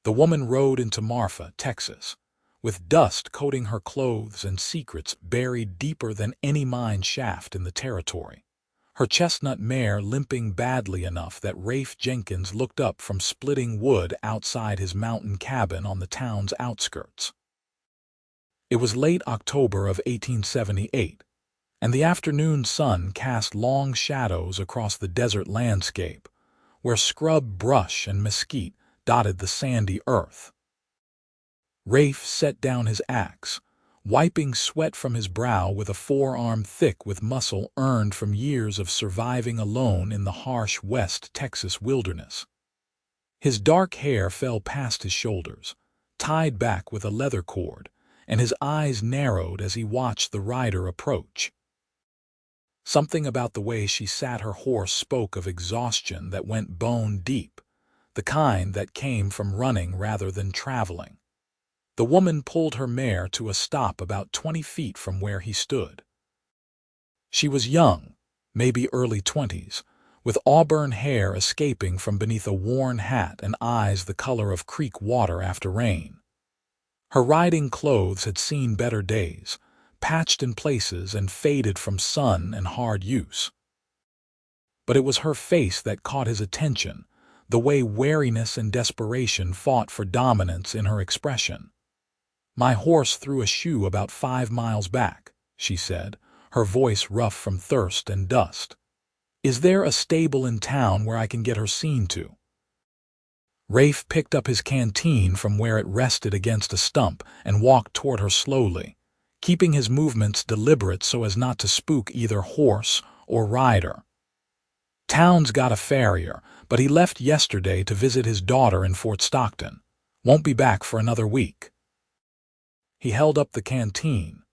The woman rode into Marfa, Texas, with dust coating her clothes and secrets buried deeper than any mine shaft in the territory. Her chestnut mare limping badly enough that Rafe Jenkins looked up from splitting wood outside his mountain cabin on the town's outskirts. It was late October of 1878, and the afternoon sun cast long shadows across the desert landscape, where scrub brush and mesquite dotted the sandy earth. Rafe set down his axe, wiping sweat from his brow with a forearm thick with muscle earned from years of surviving alone in the harsh West Texas wilderness. His dark hair fell past his shoulders, tied back with a leather cord, and his eyes narrowed as he watched the rider approach. Something about the way she sat her horse spoke of exhaustion that went bone deep, the kind that came from running rather than traveling. The woman pulled her mare to a stop about 20 feet from where he stood. She was young, maybe early 20s, with auburn hair escaping from beneath a worn hat and eyes the color of creek water after rain. Her riding clothes had seen better days, patched in places and faded from sun and hard use. But it was her face that caught his attention, the way wariness and desperation fought for dominance in her expression. "My horse threw a shoe about 5 miles back," she said, her voice rough from thirst and dust. "Is there a stable in town where I can get her seen to?" Rafe picked up his canteen from where it rested against a stump and walked toward her slowly, keeping his movements deliberate so as not to spook either horse or rider. "Town's got a farrier, but he left yesterday to visit his daughter in Fort Stockton. Won't be back for another week." He held up the canteen.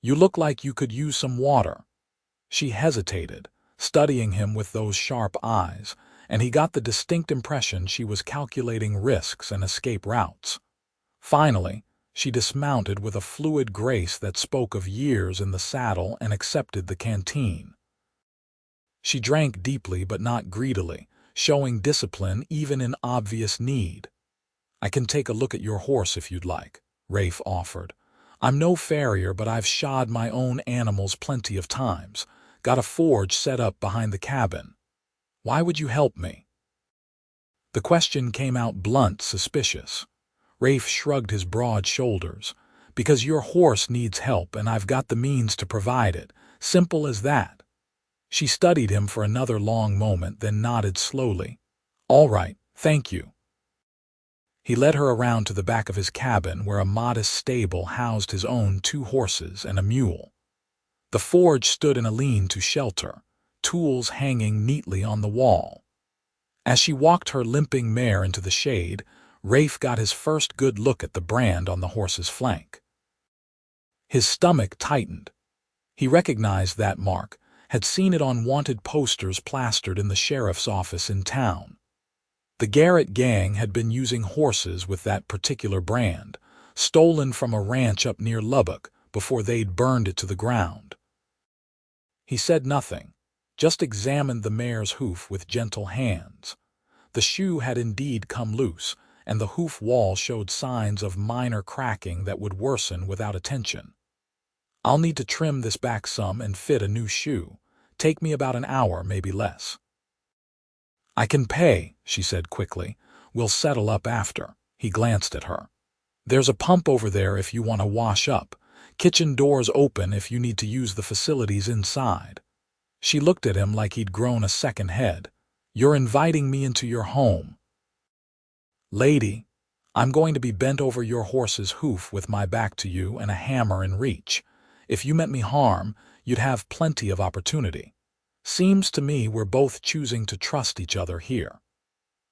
"You look like you could use some water." She hesitated, studying him with those sharp eyes, and he got the distinct impression she was calculating risks and escape routes. Finally, she dismounted with a fluid grace that spoke of years in the saddle and accepted the canteen. She drank deeply but not greedily, showing discipline even in obvious need. "I can take a look at your horse if you'd like," Rafe offered. "I'm no farrier, but I've shod my own animals plenty of times. Got a forge set up behind the cabin. Why would you help me?" The question came out blunt, suspicious. Rafe shrugged his broad shoulders. "Because your horse needs help and I've got the means to provide it. Simple as that." She studied him for another long moment, then nodded slowly. "All right, thank you." He led her around to the back of his cabin where a modest stable housed his own 2 horses and a mule. The forge stood in a lean-to shelter, tools hanging neatly on the wall. As she walked her limping mare into the shade, Rafe got his first good look at the brand on the horse's flank. His stomach tightened. He recognized that mark, had seen it on wanted posters plastered in the sheriff's office in town. The Garrett gang had been using horses with that particular brand, stolen from a ranch up near Lubbock before they'd burned it to the ground. He said nothing, just examined the mare's hoof with gentle hands. The shoe had indeed come loose, and the hoof wall showed signs of minor cracking that would worsen without attention. "I'll need to trim this back some and fit a new shoe. Take me about an hour, maybe less." "I can pay," she said quickly. "We'll settle up after." He glanced at her. "There's a pump over there if you want to wash up. Kitchen doors open if you need to use the facilities inside." She looked at him like he'd grown a second head. "You're inviting me into your home." "Lady, I'm going to be bent over your horse's hoof with my back to you and a hammer in reach. If you meant me harm, you'd have plenty of opportunity. Seems to me we're both choosing to trust each other here."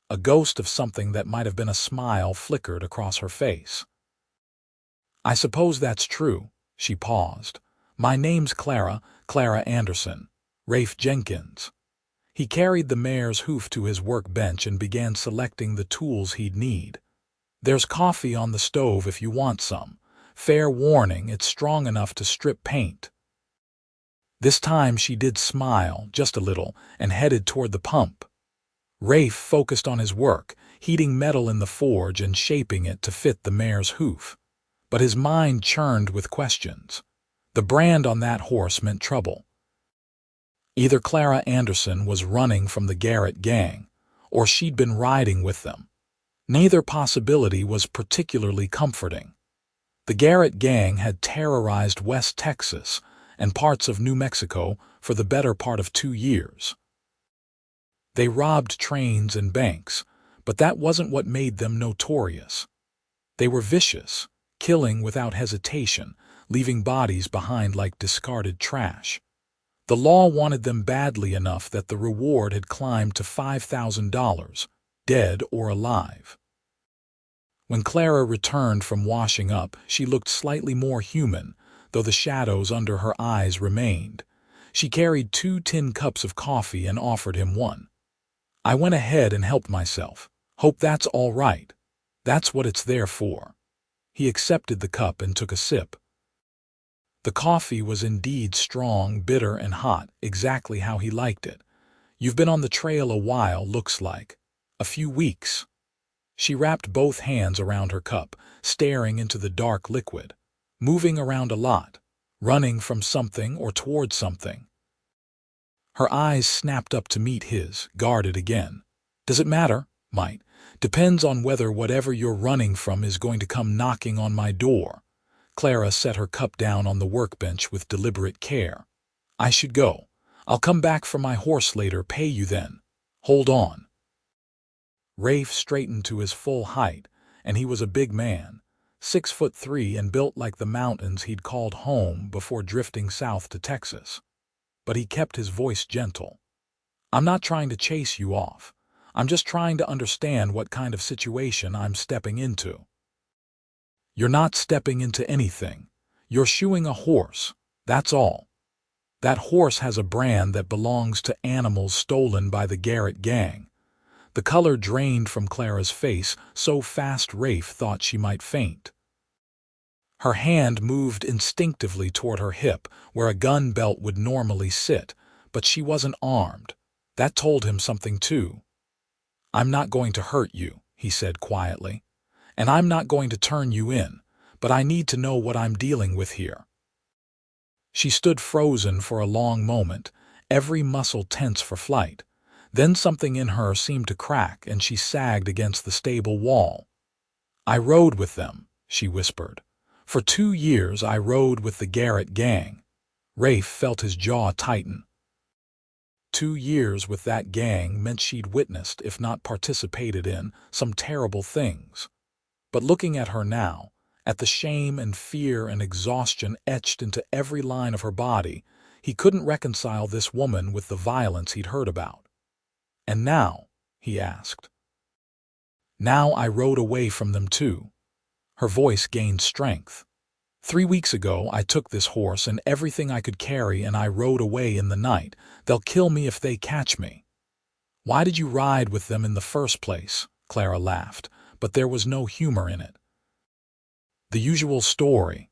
A ghost of something that might have been a smile flickered across her face. "I suppose that's true." She paused. "My name's Clara, Clara Anderson. Rafe Jenkins." He carried the mare's hoof to his workbench and began selecting the tools he'd need. "There's coffee on the stove if you want some. Fair warning, it's strong enough to strip paint." This time she did smile, just a little, and headed toward the pump. Rafe focused on his work. heating metal in the forge and shaping it to fit the mare's hoof. But his mind churned with questions. The brand on that horse meant trouble. Either Clara Anderson was running from the Garrett gang, or she'd been riding with them. Neither possibility was particularly comforting. The Garrett gang had terrorized West Texas and parts of New Mexico for the better part of 2 years. They robbed trains and banks, but that wasn't what made them notorious. They were vicious, killing without hesitation, leaving bodies behind like discarded trash. The law wanted them badly enough that the reward had climbed to $5,000, dead or alive. When Clara returned from washing up, she looked slightly more human, though the shadows under her eyes remained. She carried 2 tin cups of coffee and offered him one. I went ahead and helped myself. Hope that's all right. That's what it's there for. He accepted the cup and took a sip. The coffee was indeed strong, bitter, and hot, exactly how he liked it. You've been on the trail a while, looks like. A few weeks. She wrapped both hands around her cup, staring into the dark liquid. Moving around a lot. Running from something or towards something. Her eyes snapped up to meet his, guarded again. Does it matter? Might. Depends on whether whatever you're running from is going to come knocking on my door. Clara set her cup down on the workbench with deliberate care. I should go. I'll come back for my horse later, pay you then. Hold on. Rafe straightened to his full height, and he was a big man, 6'3" and built like the mountains he'd called home before drifting south to Texas. But he kept his voice gentle. I'm not trying to chase you off. I'm just trying to understand what kind of situation I'm stepping into. You're not stepping into anything. You're shoeing a horse, that's all. That horse has a brand that belongs to animals stolen by the Garrett gang. The color drained from Clara's face so fast Rafe thought she might faint. Her hand moved instinctively toward her hip, where a gun belt would normally sit, but she wasn't armed. That told him something too. I'm not going to hurt you, he said quietly. And I'm not going to turn you in, but I need to know what I'm dealing with here. She stood frozen for a long moment, every muscle tense for flight. Then something in her seemed to crack and she sagged against the stable wall. I rode with them, she whispered. For 2 years I rode with the Garrett gang. Rafe felt his jaw tighten. 2 years with that gang meant she'd witnessed, if not participated in, some terrible things. But looking at her now, at the shame and fear and exhaustion etched into every line of her body, he couldn't reconcile this woman with the violence he'd heard about. And now, he asked. Now I rode away from them too. Her voice gained strength. 3 weeks ago I took this horse and everything I could carry and I rode away in the night. They'll kill me if they catch me. Why did you ride with them in the first place? Clara laughed, but there was no humor in it. The usual story.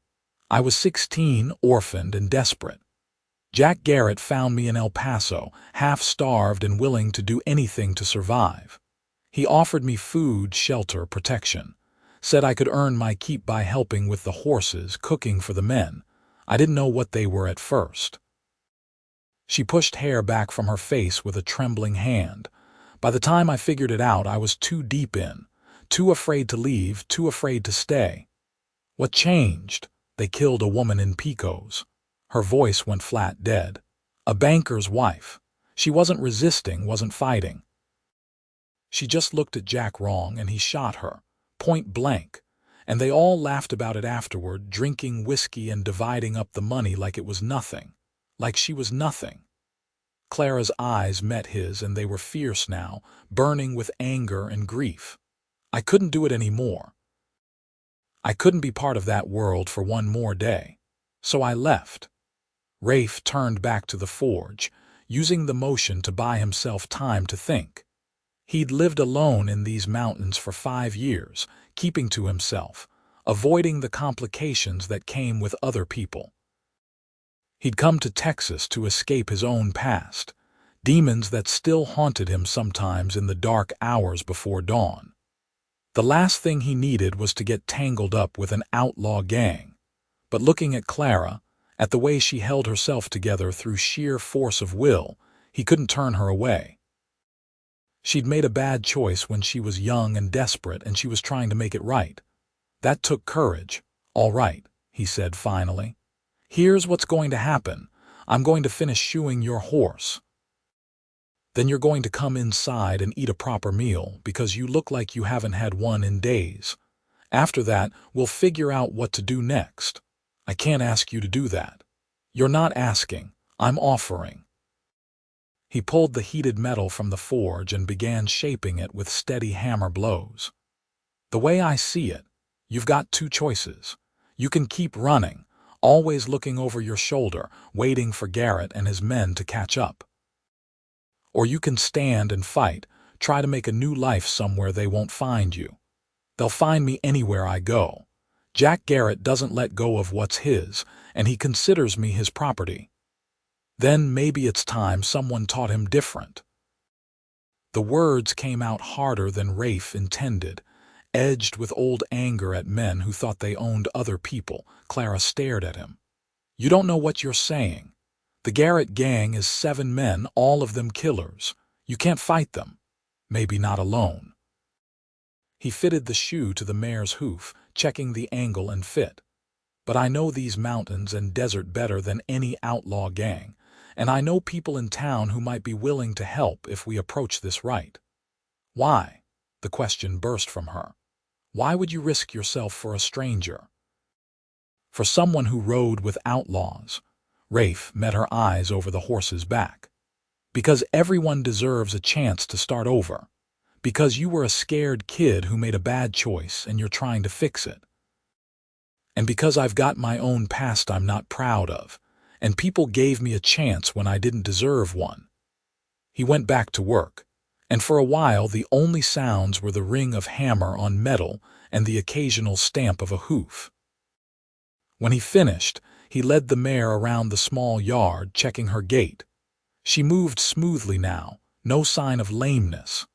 I was 16, orphaned and desperate. Jack Garrett found me in El Paso, half-starved and willing to do anything to survive. He offered me food, shelter, protection. Said I could earn my keep by helping with the horses, cooking for the men. I didn't know what they were at first. She pushed hair back from her face with a trembling hand. By the time I figured it out, I was too deep in, too afraid to leave, too afraid to stay. What changed? They killed a woman in Pecos. Her voice went flat dead. A banker's wife. She wasn't resisting, wasn't fighting. She just looked at Jack wrong and he shot her. Point blank, and they all laughed about it afterward, drinking whiskey and dividing up the money like it was nothing, like she was nothing. Clara's eyes met his and they were fierce now, burning with anger and grief. I couldn't do it anymore. I couldn't be part of that world for one more day. So I left. Rafe turned back to the forge, using the motion to buy himself time to think. He'd lived alone in these mountains for 5 years, keeping to himself, avoiding the complications that came with other people. He'd come to Texas to escape his own past, demons that still haunted him sometimes in the dark hours before dawn. The last thing he needed was to get tangled up with an outlaw gang. But looking at Clara, at the way she held herself together through sheer force of will, he couldn't turn her away. She'd made a bad choice when she was young and desperate, and she was trying to make it right. That took courage. "All right," he said finally. "Here's what's going to happen. I'm going to finish shoeing your horse. Then you're going to come inside and eat a proper meal, because you look like you haven't had one in days. After that, we'll figure out what to do next. I can't ask you to do that. You're not asking. I'm offering." He pulled the heated metal from the forge and began shaping it with steady hammer blows. "The way I see it, you've got two choices. You can keep running, always looking over your shoulder, waiting for Garrett and his men to catch up. Or you can stand and fight, try to make a new life somewhere they won't find you. They'll find me anywhere I go. Jack Garrett doesn't let go of what's his, and he considers me his property. Then maybe it's time someone taught him different." The words came out harder than Rafe intended, edged with old anger at men who thought they owned other people. Clara stared at him. "You don't know what you're saying. The Garrett gang is 7 men, all of them killers. You can't fight them. Maybe not alone." He fitted the shoe to the mare's hoof, checking the angle and fit. "But I know these mountains and desert better than any outlaw gang, and I know people in town who might be willing to help if we approach this right." "Why?" the question burst from her. "Why would you risk yourself for a stranger?" "For someone who rode with outlaws." Rafe met her eyes over the horse's back. "Because everyone deserves a chance to start over. Because you were a scared kid who made a bad choice and you're trying to fix it. And because I've got my own past I'm not proud of, and people gave me a chance when I didn't deserve one." He went back to work, and for a while the only sounds were the ring of hammer on metal and the occasional stamp of a hoof. When he finished, he led the mare around the small yard, checking her gait. She moved smoothly now, no sign of lameness.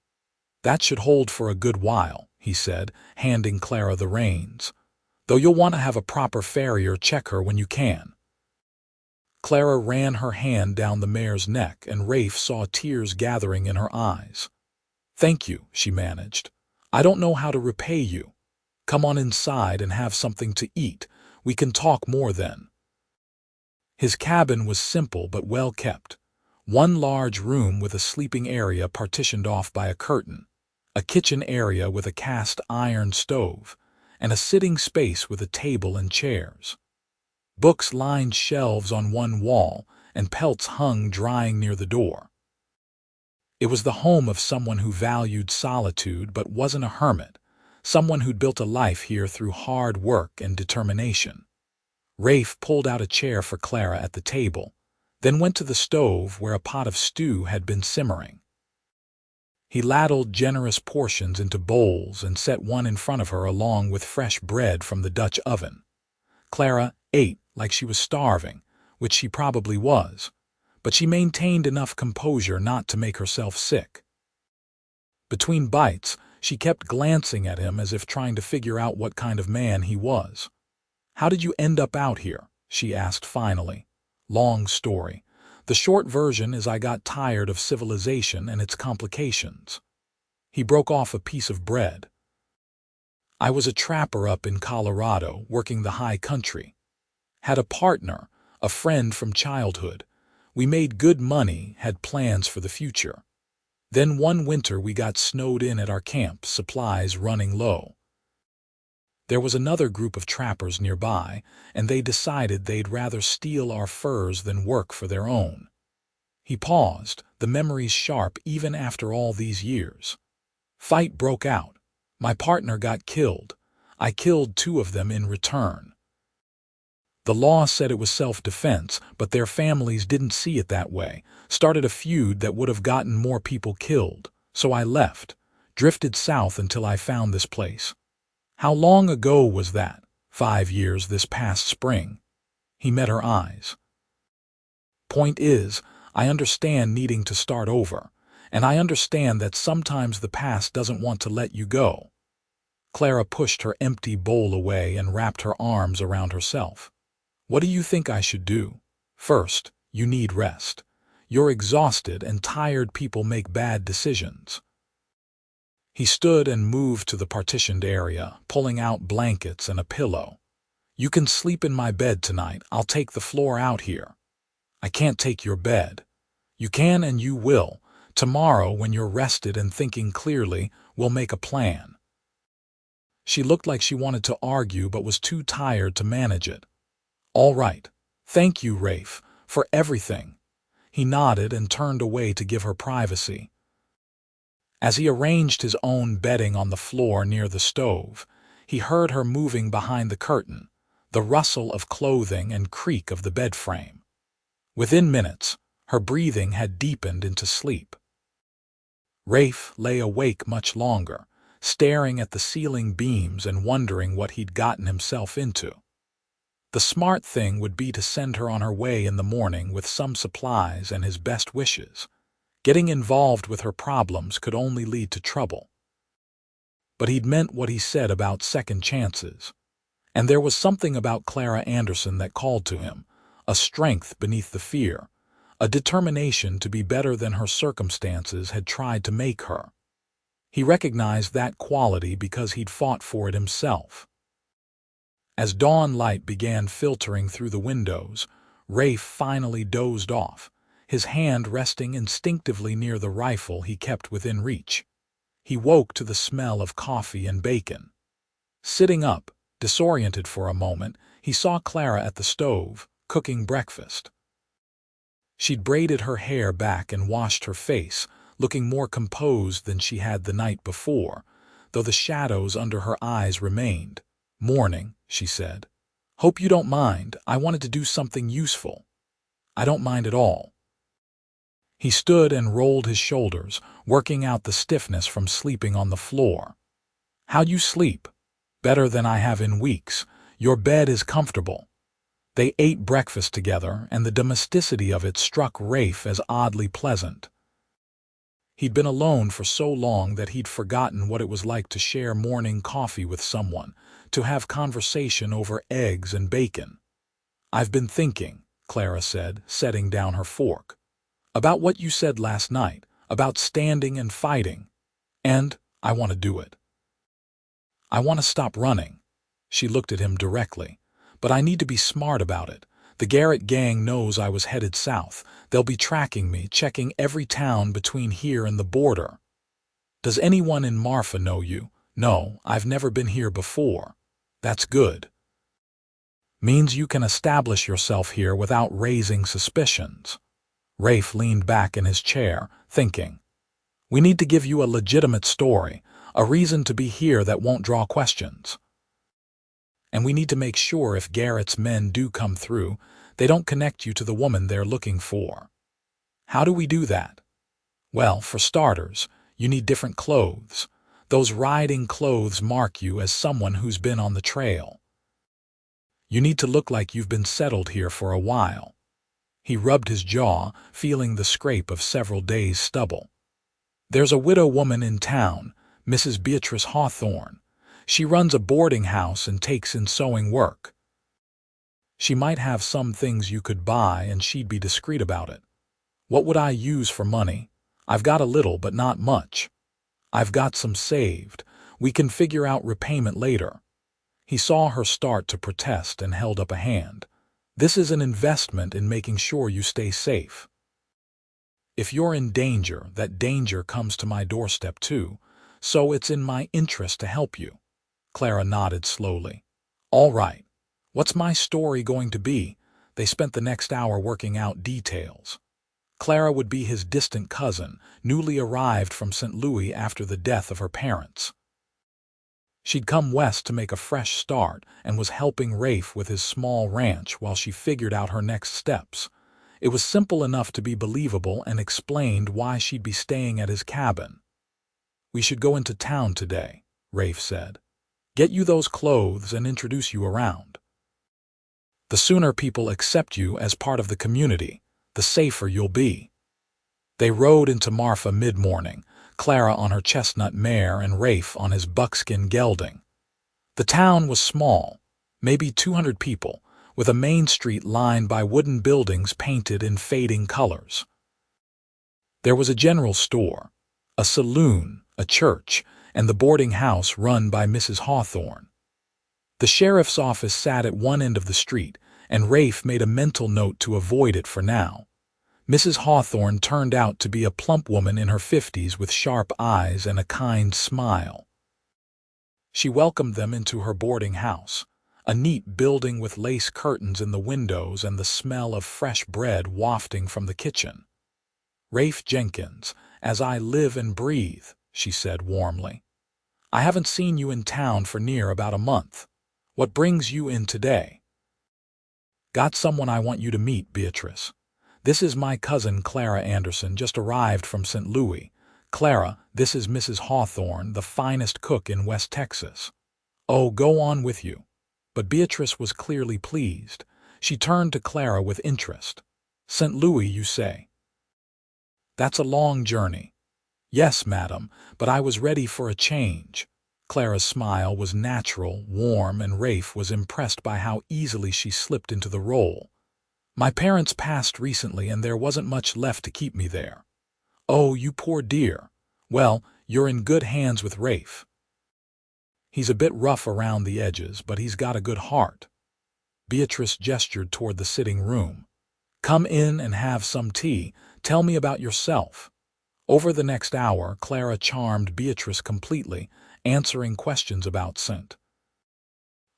"That should hold for a good while," he said, handing Clara the reins. "Though you'll want to have a proper farrier check her when you can." Clara ran her hand down the mare's neck, and Rafe saw tears gathering in her eyes. "Thank you," she managed. "I don't know how to repay you. Come on inside and have something to eat. We can talk more then." His cabin was simple but well kept. One large room with a sleeping area partitioned off by a curtain, a kitchen area with a cast iron stove, and a sitting space with a table and chairs. Books lined shelves on one wall, and pelts hung drying near the door. It was the home of someone who valued solitude but wasn't a hermit, someone who'd built a life here through hard work and determination. Rafe pulled out a chair for Clara at the table, then went to the stove where a pot of stew had been simmering. He ladled generous portions into bowls and set one in front of her along with fresh bread from the Dutch oven. Clara ate like she was starving, which she probably was, but she maintained enough composure not to make herself sick. Between bites, she kept glancing at him as if trying to figure out what kind of man he was. "How did you end up out here?" she asked finally. "Long story. The short version is I got tired of civilization and its complications." He broke off a piece of bread. "I was a trapper up in Colorado, working the high country. Had a partner, a friend from childhood. We made good money, had plans for the future. Then one winter we got snowed in at our camp, supplies running low. There was another group of trappers nearby, and they decided they'd rather steal our furs than work for their own." He paused, the memories sharp even after all these years. "Fight broke out. My partner got killed. I killed 2 of them in return. The law said it was self-defense, but their families didn't see it that way, started a feud that would have gotten more people killed. So I left, drifted south until I found this place." "How long ago was that?" 5 years this past spring." He met her eyes. "Point is, I understand needing to start over, and I understand that sometimes the past doesn't want to let you go." Clara pushed her empty bowl away and wrapped her arms around herself. What do you think I should do? First, you need rest. You're exhausted, and tired people make bad decisions. He stood and moved to the partitioned area, pulling out blankets and a pillow. You can sleep in my bed tonight. I'll take the floor out here. I can't take your bed. You can and you will. Tomorrow, when you're rested and thinking clearly, we'll make a plan. She looked like she wanted to argue but was too tired to manage it. All right. Thank you, Rafe, for everything. He nodded and turned away to give her privacy. As he arranged his own bedding on the floor near the stove, he heard her moving behind the curtain, the rustle of clothing and creak of the bed frame. Within minutes, her breathing had deepened into sleep. Rafe lay awake much longer, staring at the ceiling beams and wondering what he'd gotten himself into. The smart thing would be to send her on her way in the morning with some supplies and his best wishes. Getting involved with her problems could only lead to trouble. But he'd meant what he said about second chances. And there was something about Clara Anderson that called to him, a strength beneath the fear, a determination to be better than her circumstances had tried to make her. He recognized that quality because he'd fought for it himself. As dawn light began filtering through the windows, Rafe finally dozed off, his hand resting instinctively near the rifle he kept within reach. He woke to the smell of coffee and bacon. Sitting up, disoriented for a moment, he saw Clara at the stove, cooking breakfast. She'd braided her hair back and washed her face, looking more composed than she had the night before, though the shadows under her eyes remained. "Morning," she said. "Hope you don't mind. I wanted to do something useful." "I don't mind at all." He stood and rolled his shoulders, working out the stiffness from sleeping on the floor. "How'd you sleep?" "Better than I have in weeks. Your bed is comfortable." They ate breakfast together, and the domesticity of it struck Rafe as oddly pleasant. He'd been alone for so long that he'd forgotten what it was like to share morning coffee with someone, to have conversation over eggs and bacon. "I've been thinking," Clara said, setting down her fork, "about what you said last night, about standing and fighting. And I want to do it. I want to stop running." She looked at him directly. "But I need to be smart about it. The Garrett gang knows I was headed south. They'll be tracking me, checking every town between here and the border." "Does anyone in Marfa know you?" "No, I've never been here before." "That's good. Means you can establish yourself here without raising suspicions." Rafe leaned back in his chair, thinking. "We need to give you a legitimate story, a reason to be here that won't draw questions. And we need to make sure if Garrett's men do come through, they don't connect you to the woman they're looking for." "How do we do that?" "Well, for starters, you need different clothes. Those riding clothes mark you as someone who's been on the trail. You need to look like you've been settled here for a while." He rubbed his jaw, feeling the scrape of several days' stubble. "There's a widow woman in town, Mrs. Beatrice Hawthorne. She runs a boarding house and takes in sewing work. She might have some things you could buy, and she'd be discreet about it." "What would I use for money?" "I've got a little, but not much. I've got some saved. We can figure out repayment later." He saw her start to protest and held up a hand. "This is an investment in making sure you stay safe. If you're in danger, that danger comes to my doorstep too, so it's in my interest to help you." Clara nodded slowly. "All right. What's my story going to be?" They spent the next hour working out details. Clara would be his distant cousin, newly arrived from St. Louis after the death of her parents. She'd come west to make a fresh start and was helping Rafe with his small ranch while she figured out her next steps. It was simple enough to be believable and explained why she'd be staying at his cabin. "We should go into town today," Rafe said. "Get you those clothes and introduce you around. The sooner people accept you as part of the community, the safer you'll be." They rode into Marfa mid-morning, Clara on her chestnut mare and Rafe on his buckskin gelding. The town was small, maybe 200 people, with a main street lined by wooden buildings painted in fading colors. There was a general store, a saloon, a church, and the boarding house run by Mrs. Hawthorne. The sheriff's office sat at one end of the street, and Rafe made a mental note to avoid it for now. Mrs. Hawthorne turned out to be a plump woman in her 50s with sharp eyes and a kind smile. She welcomed them into her boarding house, a neat building with lace curtains in the windows and the smell of fresh bread wafting from the kitchen. "Rafe Jenkins, as I live and breathe," she said warmly. "I haven't seen you in town for near about a month. What brings you in today?" "Got someone I want you to meet, Beatrice. This is my cousin Clara Anderson, just arrived from St. Louis. Clara, this is Mrs. Hawthorne, the finest cook in West Texas." "Oh, go on with you." But Beatrice was clearly pleased. She turned to Clara with interest. "St. Louis, you say? That's a long journey." "Yes, madam, but I was ready for a change." Clara's smile was natural, warm, and Rafe was impressed by how easily she slipped into the role. "My parents passed recently and there wasn't much left to keep me there." "Oh, you poor dear. Well, you're in good hands with Rafe. He's a bit rough around the edges, but he's got a good heart." Beatrice gestured toward the sitting room. "Come in and have some tea. Tell me about yourself." Over the next hour, Clara charmed Beatrice completely, answering questions about St.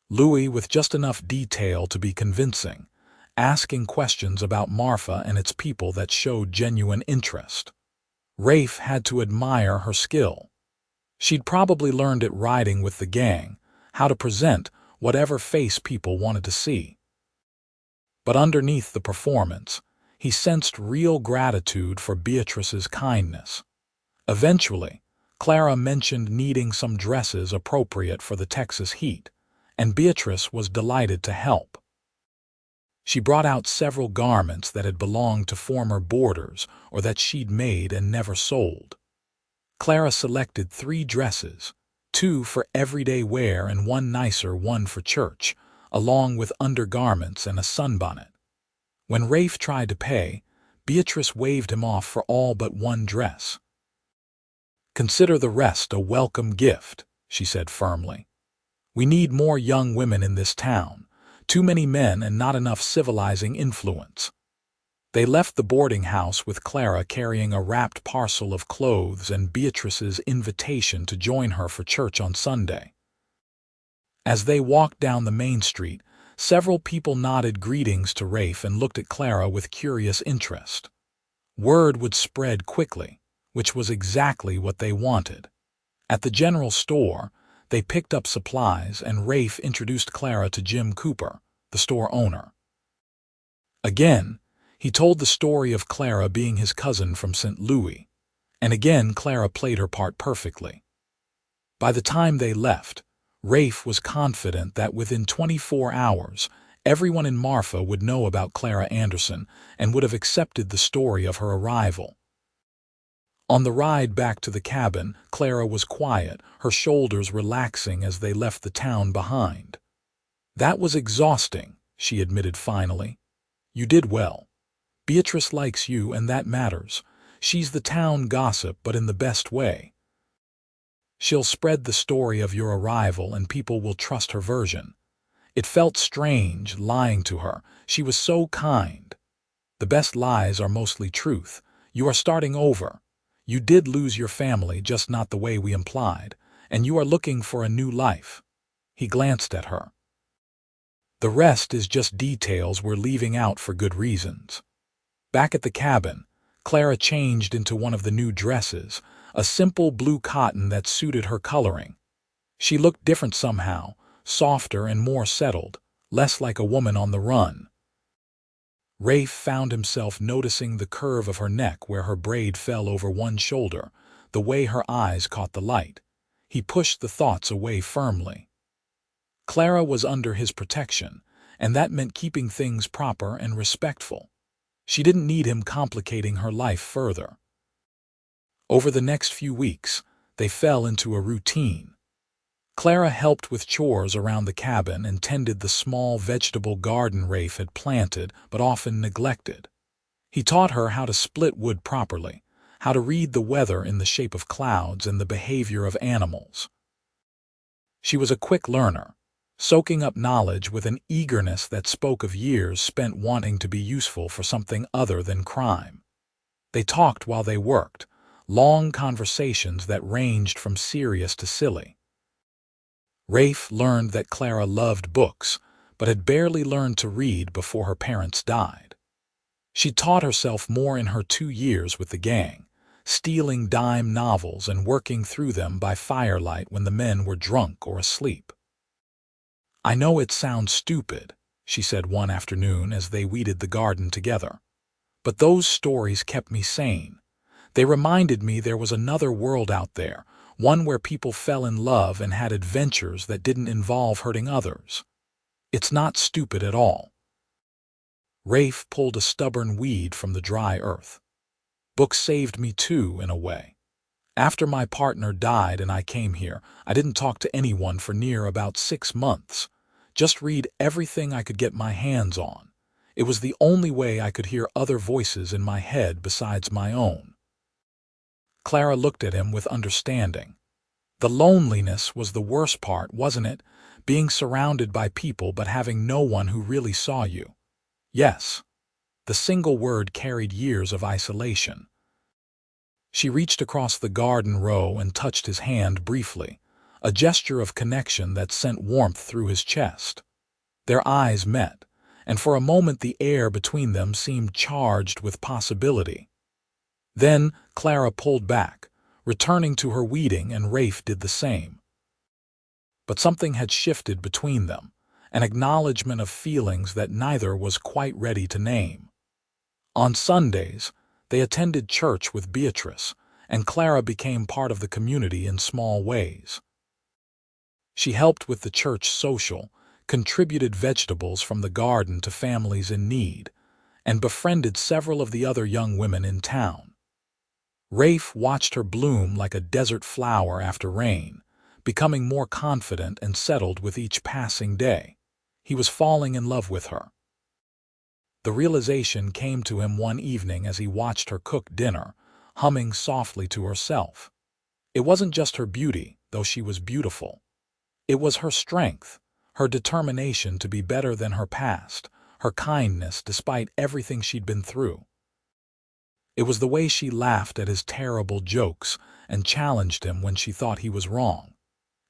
Louis with just enough detail to be convincing, asking questions about Marfa and its people that showed genuine interest. Rafe had to admire her skill. She'd probably learned it riding with the gang, how to present whatever face people wanted to see. But underneath the performance, he sensed real gratitude for Beatrice's kindness. Eventually, Clara mentioned needing some dresses appropriate for the Texas heat, and Beatrice was delighted to help. She brought out several garments that had belonged to former boarders or that she'd made and never sold. Clara selected 3 dresses, 2 for everyday wear and one nicer one for church, along with undergarments and a sunbonnet. When Rafe tried to pay, Beatrice waved him off for all but one dress. "Consider the rest a welcome gift," she said firmly. "We need more young women in this town. Too many men and not enough civilizing influence." They left the boarding house with Clara carrying a wrapped parcel of clothes and Beatrice's invitation to join her for church on Sunday. As they walked down the main street, several people nodded greetings to Rafe and looked at Clara with curious interest. Word would spread quickly, which was exactly what they wanted. At the general store, they picked up supplies and Rafe introduced Clara to Jim Cooper, the store owner. Again, he told the story of Clara being his cousin from St. Louis, and again Clara played her part perfectly. By the time they left, Rafe was confident that within 24 hours, everyone in Marfa would know about Clara Anderson and would have accepted the story of her arrival. On the ride back to the cabin, Clara was quiet, her shoulders relaxing as they left the town behind. "That was exhausting," she admitted finally. "You did well. Beatrice likes you, and that matters. She's the town gossip, but in the best way. She'll spread the story of your arrival, and people will trust her version." It felt strange, lying to her. She was so kind. "The best lies are mostly truth. You are starting over. You did lose your family, just not the way we implied, and you are looking for a new life." He glanced at her. "The rest is just details we're leaving out for good reasons." Back at the cabin, Clara changed into one of the new dresses, a simple blue cotton that suited her coloring. She looked different somehow, softer and more settled, less like a woman on the run. Rafe found himself noticing the curve of her neck where her braid fell over one shoulder, the way her eyes caught the light. He pushed the thoughts away firmly. Clara was under his protection, and that meant keeping things proper and respectful. She didn't need him complicating her life further. Over the next few weeks, they fell into a routine. Clara helped with chores around the cabin and tended the small vegetable garden Rafe had planted but often neglected. He taught her how to split wood properly, how to read the weather in the shape of clouds and the behavior of animals. She was a quick learner, soaking up knowledge with an eagerness that spoke of years spent wanting to be useful for something other than crime. They talked while they worked, long conversations that ranged from serious to silly. Rafe learned that Clara loved books, but had barely learned to read before her parents died. She taught herself more in her 2 years with the gang, stealing dime novels and working through them by firelight when the men were drunk or asleep. "I know it sounds stupid," she said one afternoon as they weeded the garden together, "but those stories kept me sane. They reminded me there was another world out there, one where people fell in love and had adventures that didn't involve hurting others. It's not stupid at all." Rafe pulled a stubborn weed from the dry earth. "Books saved me too, in a way. After my partner died and I came here, I didn't talk to anyone for near about 6 months. Just read everything I could get my hands on. It was the only way I could hear other voices in my head besides my own." Clara looked at him with understanding. The loneliness was the worst part, wasn't it? Being surrounded by people but having no one who really saw you. Yes. The single word carried years of isolation. She reached across the garden row and touched his hand briefly, a gesture of connection that sent warmth through his chest. Their eyes met, and for a moment the air between them seemed charged with possibility. Then Clara pulled back, returning to her weeding, and Rafe did the same. But something had shifted between them, an acknowledgement of feelings that neither was quite ready to name. On Sundays, they attended church with Beatrice, and Clara became part of the community in small ways. She helped with the church social, contributed vegetables from the garden to families in need, and befriended several of the other young women in town. Rafe watched her bloom like a desert flower after rain, becoming more confident and settled with each passing day. He was falling in love with her. The realization came to him one evening as he watched her cook dinner, humming softly to herself. It wasn't just her beauty, though she was beautiful. It was her strength, her determination to be better than her past, her kindness despite everything she'd been through. It was the way she laughed at his terrible jokes and challenged him when she thought he was wrong.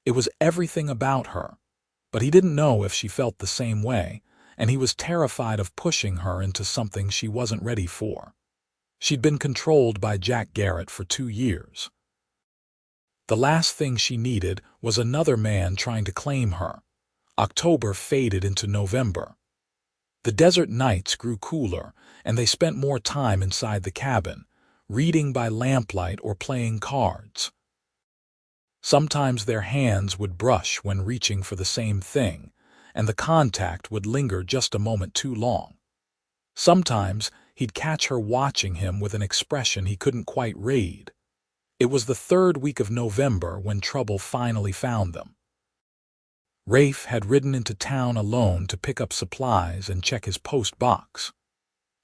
It was everything about her, but he didn't know if she felt the same way, and he was terrified of pushing her into something she wasn't ready for. She'd been controlled by Jack Garrett for 2 years. The last thing she needed was another man trying to claim her. October faded into November. The desert nights grew cooler, and they spent more time inside the cabin, reading by lamplight or playing cards. Sometimes their hands would brush when reaching for the same thing, and the contact would linger just a moment too long. Sometimes he'd catch her watching him with an expression he couldn't quite read. It was the 3rd week of November when trouble finally found them. Rafe had ridden into town alone to pick up supplies and check his post box.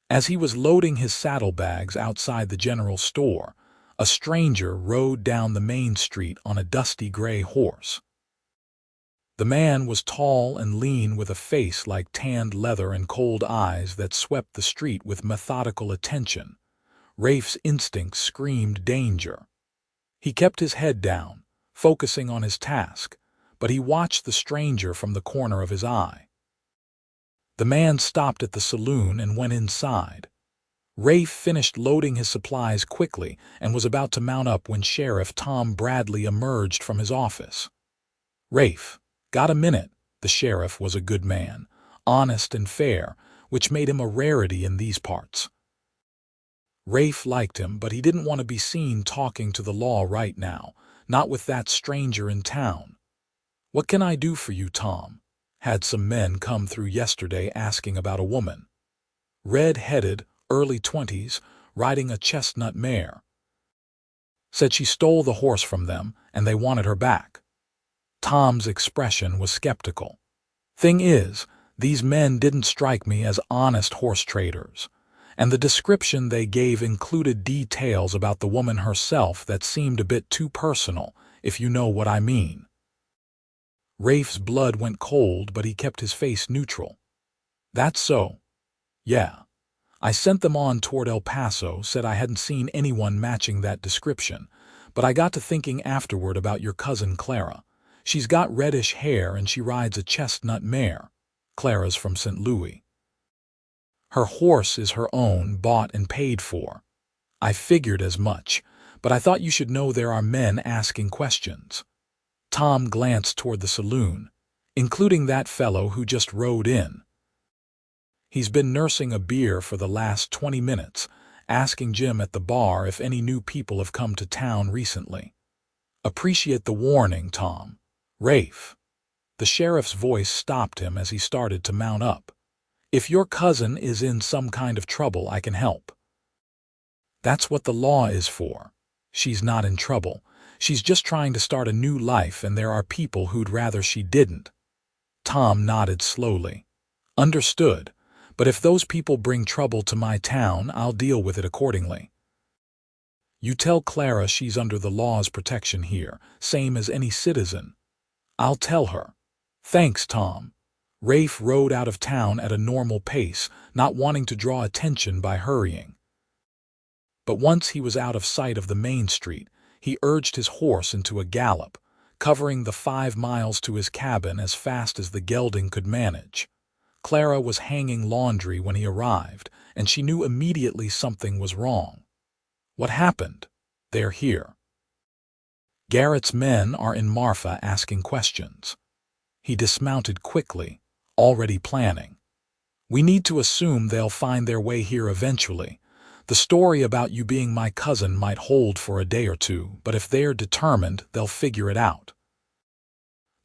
As he was loading his saddlebags outside the general store, a stranger rode down the main street on a dusty gray horse. The man was tall and lean with a face like tanned leather and cold eyes that swept the street with methodical attention. Rafe's instincts screamed danger. He kept his head down, focusing on his task, but he watched the stranger from the corner of his eye. The man stopped at the saloon and went inside. Rafe finished loading his supplies quickly and was about to mount up when Sheriff Tom Bradley emerged from his office. "Rafe, got a minute?" The sheriff was a good man, honest and fair, which made him a rarity in these parts. Rafe liked him, but he didn't want to be seen talking to the law right now, not with that stranger in town. "What can I do for you, Tom?" Had some men come through yesterday asking about a woman. Red-headed, early 20s, riding a chestnut mare. Said she stole the horse from them and they wanted her back. Tom's expression was skeptical. Thing is, these men didn't strike me as honest horse traders, and the description they gave included details about the woman herself that seemed a bit too personal, if you know what I mean. Rafe's blood went cold, but he kept his face neutral. That's so. Yeah. I sent them on toward El Paso, said I hadn't seen anyone matching that description, but I got to thinking afterward about your cousin Clara. She's got reddish hair and she rides a chestnut mare. Clara's from St. Louis. Her horse is her own, bought and paid for. I figured as much, but I thought you should know there are men asking questions. Tom glanced toward the saloon, including that fellow who just rode in. He's been nursing a beer for the last 20 minutes, asking Jim at the bar if any new people have come to town recently. Appreciate the warning, Tom. Rafe. The sheriff's voice stopped him as he started to mount up. If your cousin is in some kind of trouble, I can help. That's what the law is for. She's not in trouble. She's just trying to start a new life, and there are people who'd rather she didn't. Tom nodded slowly. Understood. But if those people bring trouble to my town, I'll deal with it accordingly. You tell Clara she's under the law's protection here, same as any citizen. I'll tell her. Thanks, Tom. Rafe rode out of town at a normal pace, not wanting to draw attention by hurrying. But once he was out of sight of the main street, he urged his horse into a gallop, covering the 5 miles to his cabin as fast as the gelding could manage. Clara was hanging laundry when he arrived, and she knew immediately something was wrong. What happened? They're here. Garrett's men are in Marfa asking questions. He dismounted quickly, already planning. We need to assume they'll find their way here eventually. The story about you being my cousin might hold for a day or two, but if they're determined, they'll figure it out.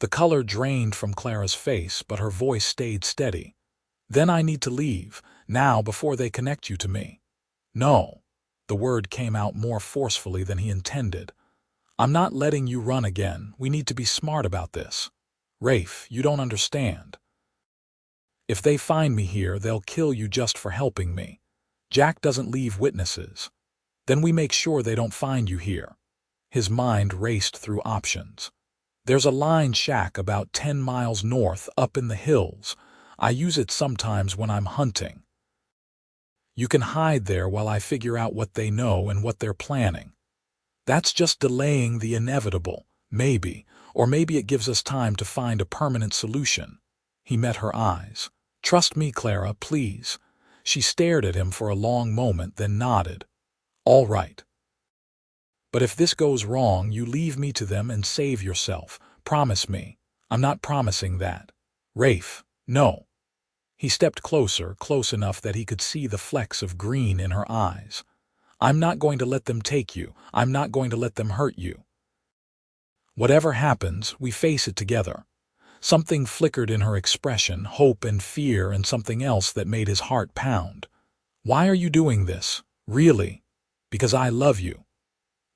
The color drained from Clara's face, but her voice stayed steady. Then I need to leave, now, before they connect you to me. No. The word came out more forcefully than he intended. I'm not letting you run again. We need to be smart about this. Rafe, you don't understand. If they find me here, they'll kill you just for helping me. Jack doesn't leave witnesses. Then we make sure they don't find you here. His mind raced through options. There's a line shack about 10 miles north, up in the hills. I use it sometimes when I'm hunting. You can hide there while I figure out what they know and what they're planning. That's just delaying the inevitable, maybe, or maybe it gives us time to find a permanent solution. He met her eyes. Trust me, Clara, please. She stared at him for a long moment, then nodded. All right. But if this goes wrong, you leave me to them and save yourself. Promise me. I'm not promising that. Rafe, no. He stepped closer, close enough that he could see the flecks of green in her eyes. I'm not going to let them take you. I'm not going to let them hurt you. Whatever happens, we face it together. Something flickered in her expression, hope and fear, and something else that made his heart pound. Why are you doing this? Really? Because I love you.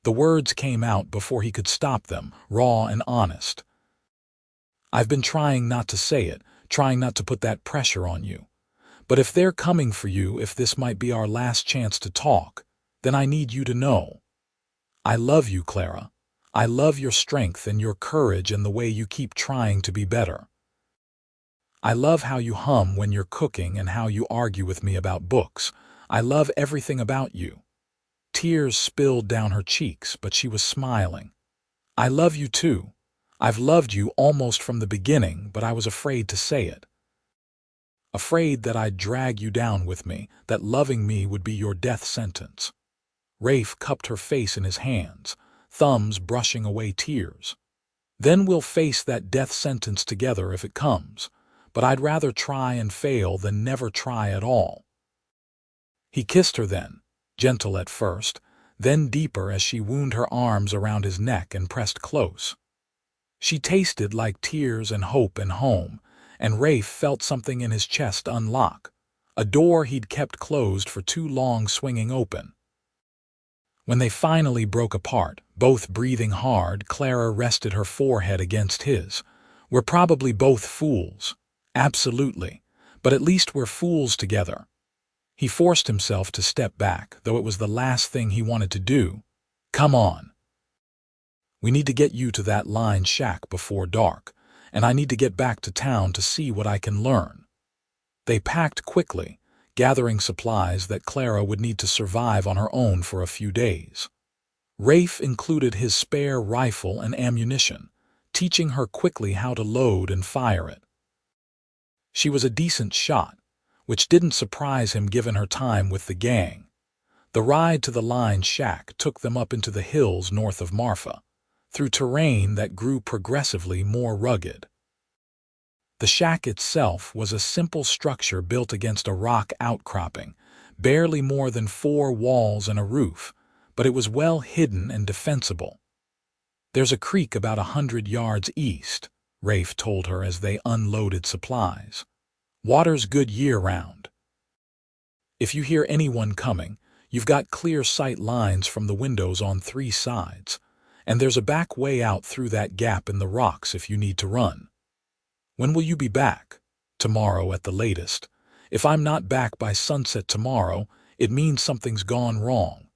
The words came out before he could stop them, raw and honest. I've been trying not to say it, trying not to put that pressure on you. But if they're coming for you, if this might be our last chance to talk, then I need you to know. I love you, Clara. I love your strength and your courage and the way you keep trying to be better. I love how you hum when you're cooking and how you argue with me about books. I love everything about you. Tears spilled down her cheeks, but she was smiling. I love you too. I've loved you almost from the beginning, but I was afraid to say it. Afraid that I'd drag you down with me, that loving me would be your death sentence. Rafe cupped her face in his hands, thumbs brushing away tears. Then we'll face that death sentence together if it comes, but I'd rather try and fail than never try at all. He kissed her then, gentle at first, then deeper as she wound her arms around his neck and pressed close. She tasted like tears and hope and home, and Rafe felt something in his chest unlock, a door he'd kept closed for too long swinging open. When they finally broke apart, both breathing hard, Clara rested her forehead against his. "We're probably both fools." "Absolutely. But at least we're fools together." He forced himself to step back, though it was the last thing he wanted to do. "Come on. We need to get you to that line shack before dark, and I need to get back to town to see what I can learn." They packed quickly, gathering supplies that Clara would need to survive on her own for a few days. Rafe included his spare rifle and ammunition, teaching her quickly how to load and fire it. She was a decent shot, which didn't surprise him given her time with the gang. The ride to the line shack took them up into the hills north of Marfa, through terrain that grew progressively more rugged. The shack itself was a simple structure built against a rock outcropping, barely more than 4 walls and a roof, but it was well hidden and defensible. "There's a creek about 100 yards east," Rafe told her as they unloaded supplies. "Water's good year-round. If you hear anyone coming, you've got clear sight lines from the windows on 3 sides, and there's a back way out through that gap in the rocks if you need to run." "When will you be back?" "Tomorrow at the latest. If I'm not back by sunset tomorrow, it means something's gone wrong."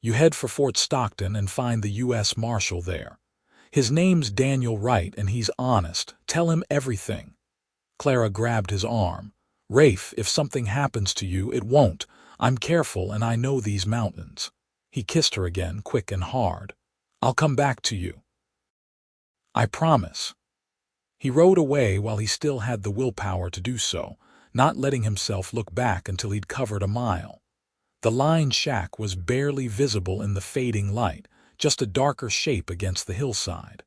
"You head for Fort Stockton and find the U.S. Marshal there. His name's Daniel Wright and he's honest. Tell him everything." Clara grabbed his arm. "Rafe, if something happens to you, it won't. I'm careful and I know these mountains." He kissed her again, quick and hard. "I'll come back to you. I promise." He rode away while he still had the willpower to do so, not letting himself look back until he'd covered a mile. The line shack was barely visible in the fading light, just a darker shape against the hillside.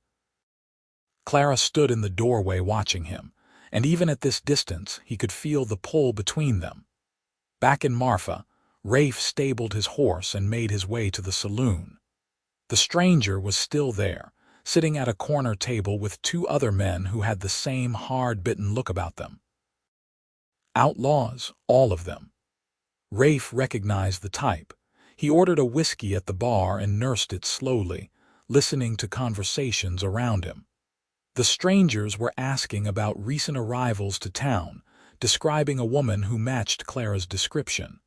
Clara stood in the doorway watching him, and even at this distance he could feel the pull between them. Back in Marfa, Rafe stabled his horse and made his way to the saloon. The stranger was still there, sitting at a corner table with 2 other men who had the same hard-bitten look about them. Outlaws, all of them. Rafe recognized the type. He ordered a whiskey at the bar and nursed it slowly, listening to conversations around him. The strangers were asking about recent arrivals to town, describing a woman who matched Clara's description.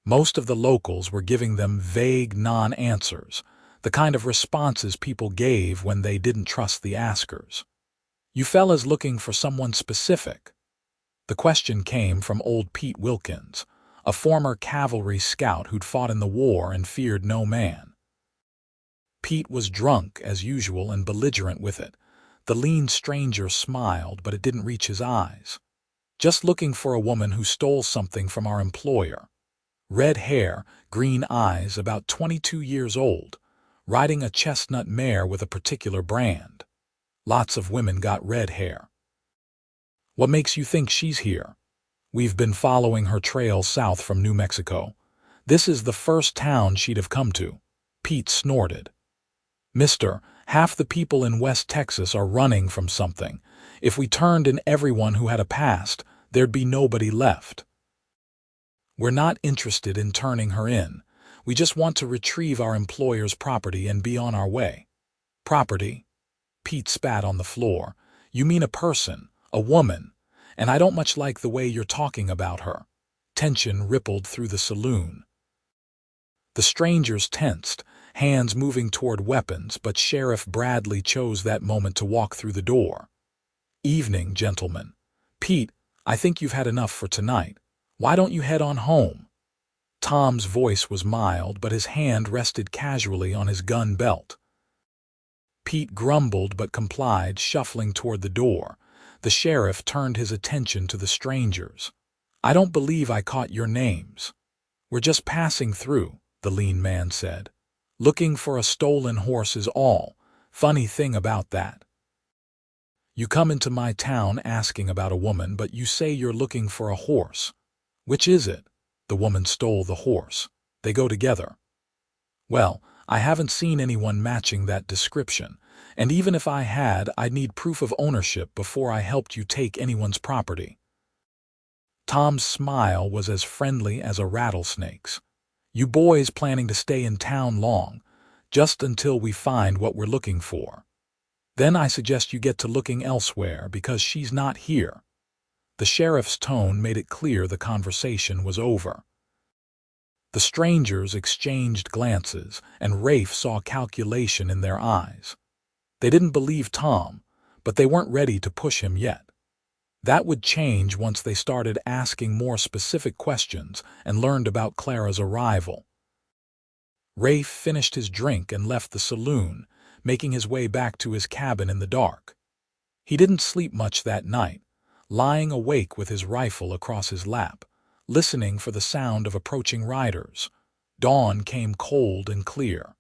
Most of the locals were giving them vague non-answers, the kind of responses people gave when they didn't trust the askers. "You fellas looking for someone specific?" The question came from old Pete Wilkins, a former cavalry scout who'd fought in the war and feared no man. Pete was drunk as usual and belligerent with it. The lean stranger smiled, but it didn't reach his eyes. "Just looking for a woman who stole something from our employer. Red hair, green eyes, about 22 years old, riding a chestnut mare with a particular brand. Lots of women got red hair." "What makes you think she's here?" "We've been following her trail south from New Mexico. This is the first town she'd have come to." Pete snorted. "Mister, half the people in West Texas are running from something. If we turned in everyone who had a past, there'd be nobody left. We're not interested in turning her in. We just want to retrieve our employer's property and be on our way." "Property?" Pete spat on the floor. "You mean a person, a woman, and I don't much like the way you're talking about her." Tension rippled through the saloon. The strangers tensed, hands moving toward weapons, but Sheriff Bradley chose that moment to walk through the door. "Evening, gentlemen. Pete, I think you've had enough for tonight. Why don't you head on home?" Tom's voice was mild, but his hand rested casually on his gun belt. Pete grumbled but complied, shuffling toward the door. The sheriff turned his attention to the strangers. "I don't believe I caught your names." "We're just passing through," the lean man said. "Looking for a stolen horse is all. Funny thing about that. You come into my town asking about a woman, but you say you're looking for a horse. Which is it?" "The woman stole the horse. They go together." "Well, I haven't seen anyone matching that description, and even if I had, I'd need proof of ownership before I helped you take anyone's property." Tom's smile was as friendly as a rattlesnake's. You boys planning to stay in town long, just until we find what we're looking for. Then I suggest you get to looking elsewhere because she's not here." The sheriff's tone made it clear the conversation was over. The strangers exchanged glances, and Rafe saw calculation in their eyes. They didn't believe Tom, but they weren't ready to push him yet. That would change once they started asking more specific questions and learned about Clara's arrival. Rafe finished his drink and left the saloon, making his way back to his cabin in the dark. He didn't sleep much that night, lying awake with his rifle across his lap, listening for the sound of approaching riders. Dawn came cold and clear.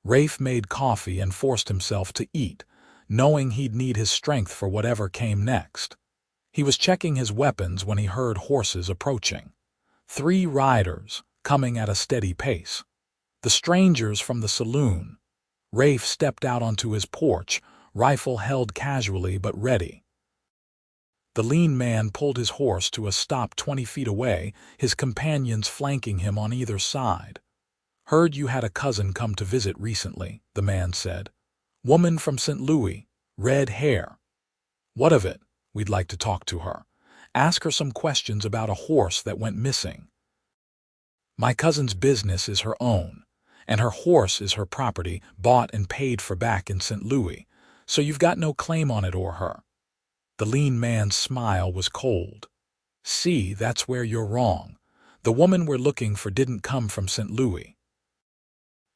Rafe made coffee and forced himself to eat, knowing he'd need his strength for whatever came next. He was checking his weapons when he heard horses approaching. 3 riders, coming at a steady pace. The strangers from the saloon. Rafe stepped out onto his porch, rifle held casually but ready. The lean man pulled his horse to a stop 20 feet away, his companions flanking him on either side. "Heard you had a cousin come to visit recently," the man said. "Woman from St. Louis, red hair." "What of it? We'd like to talk to her. Ask her some questions about a horse that went missing." "My cousin's business is her own, and her horse is her property, bought and paid for back in St. Louis, so you've got no claim on it or her." The lean man's smile was cold. "See, that's where you're wrong. The woman we're looking for didn't come from St. Louis.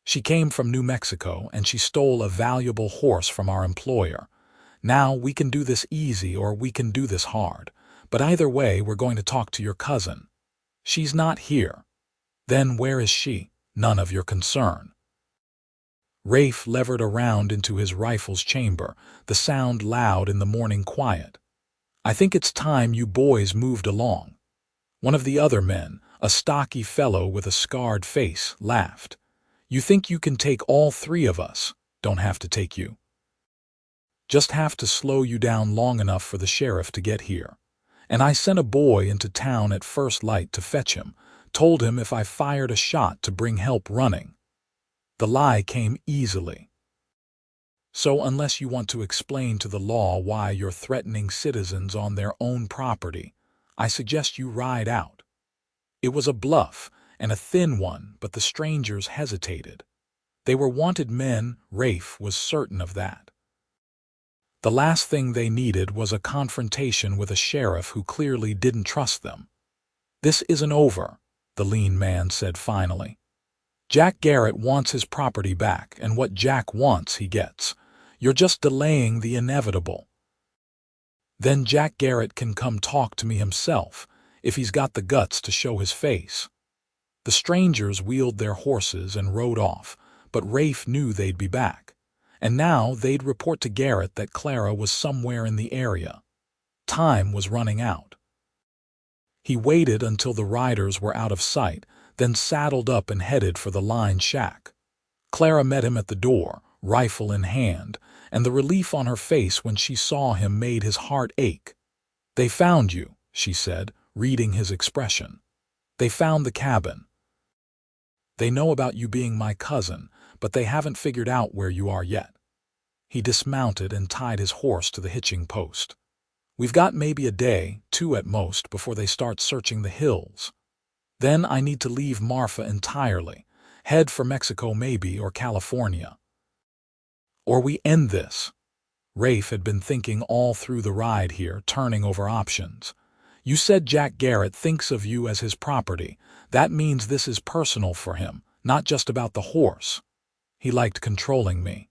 She came from New Mexico, and she stole a valuable horse from our employer. Now, we can do this easy or we can do this hard, but either way we're going to talk to your cousin. She's not here. Then where is she? None of your concern." Rafe levered around into his rifle's chamber, the sound loud in the morning quiet. "I think it's time you boys moved along." One of the other men, a stocky fellow with a scarred face, laughed. "You think you can take all 3 of us? Don't have to take you. Just have to slow you down long enough for the sheriff to get here. And I sent a boy into town at first light to fetch him, told him if I fired a shot to bring help running." The lie came easily. "So unless you want to explain to the law why you're threatening citizens on their own property, I suggest you ride out." It was a bluff, and a thin one, but the strangers hesitated. They were wanted men, Rafe was certain of that. The last thing they needed was a confrontation with a sheriff who clearly didn't trust them. "This isn't over," the lean man said finally. "Jack Garrett wants his property back, and what Jack wants he gets. You're just delaying the inevitable. Then Jack Garrett can come talk to me himself, if he's got the guts to show his face." The strangers wheeled their horses and rode off, but Rafe knew they'd be back. And now they'd report to Garrett that Clara was somewhere in the area. Time was running out. He waited until the riders were out of sight, then saddled up and headed for the line shack. Clara met him at the door, rifle in hand, and the relief on her face when she saw him made his heart ache. "They found you," she said, reading his expression. "They found the cabin. They know about you being my cousin, but they haven't figured out where you are yet." He dismounted and tied his horse to the hitching post. "We've got maybe a day, 2 at most, before they start searching the hills. Then I need to leave Marfa entirely, head for Mexico maybe, or California. Or we end this." Rafe had been thinking all through the ride here, turning over options. "You said Jack Garrett thinks of you as his property. That means this is personal for him, not just about the horse. He liked controlling me.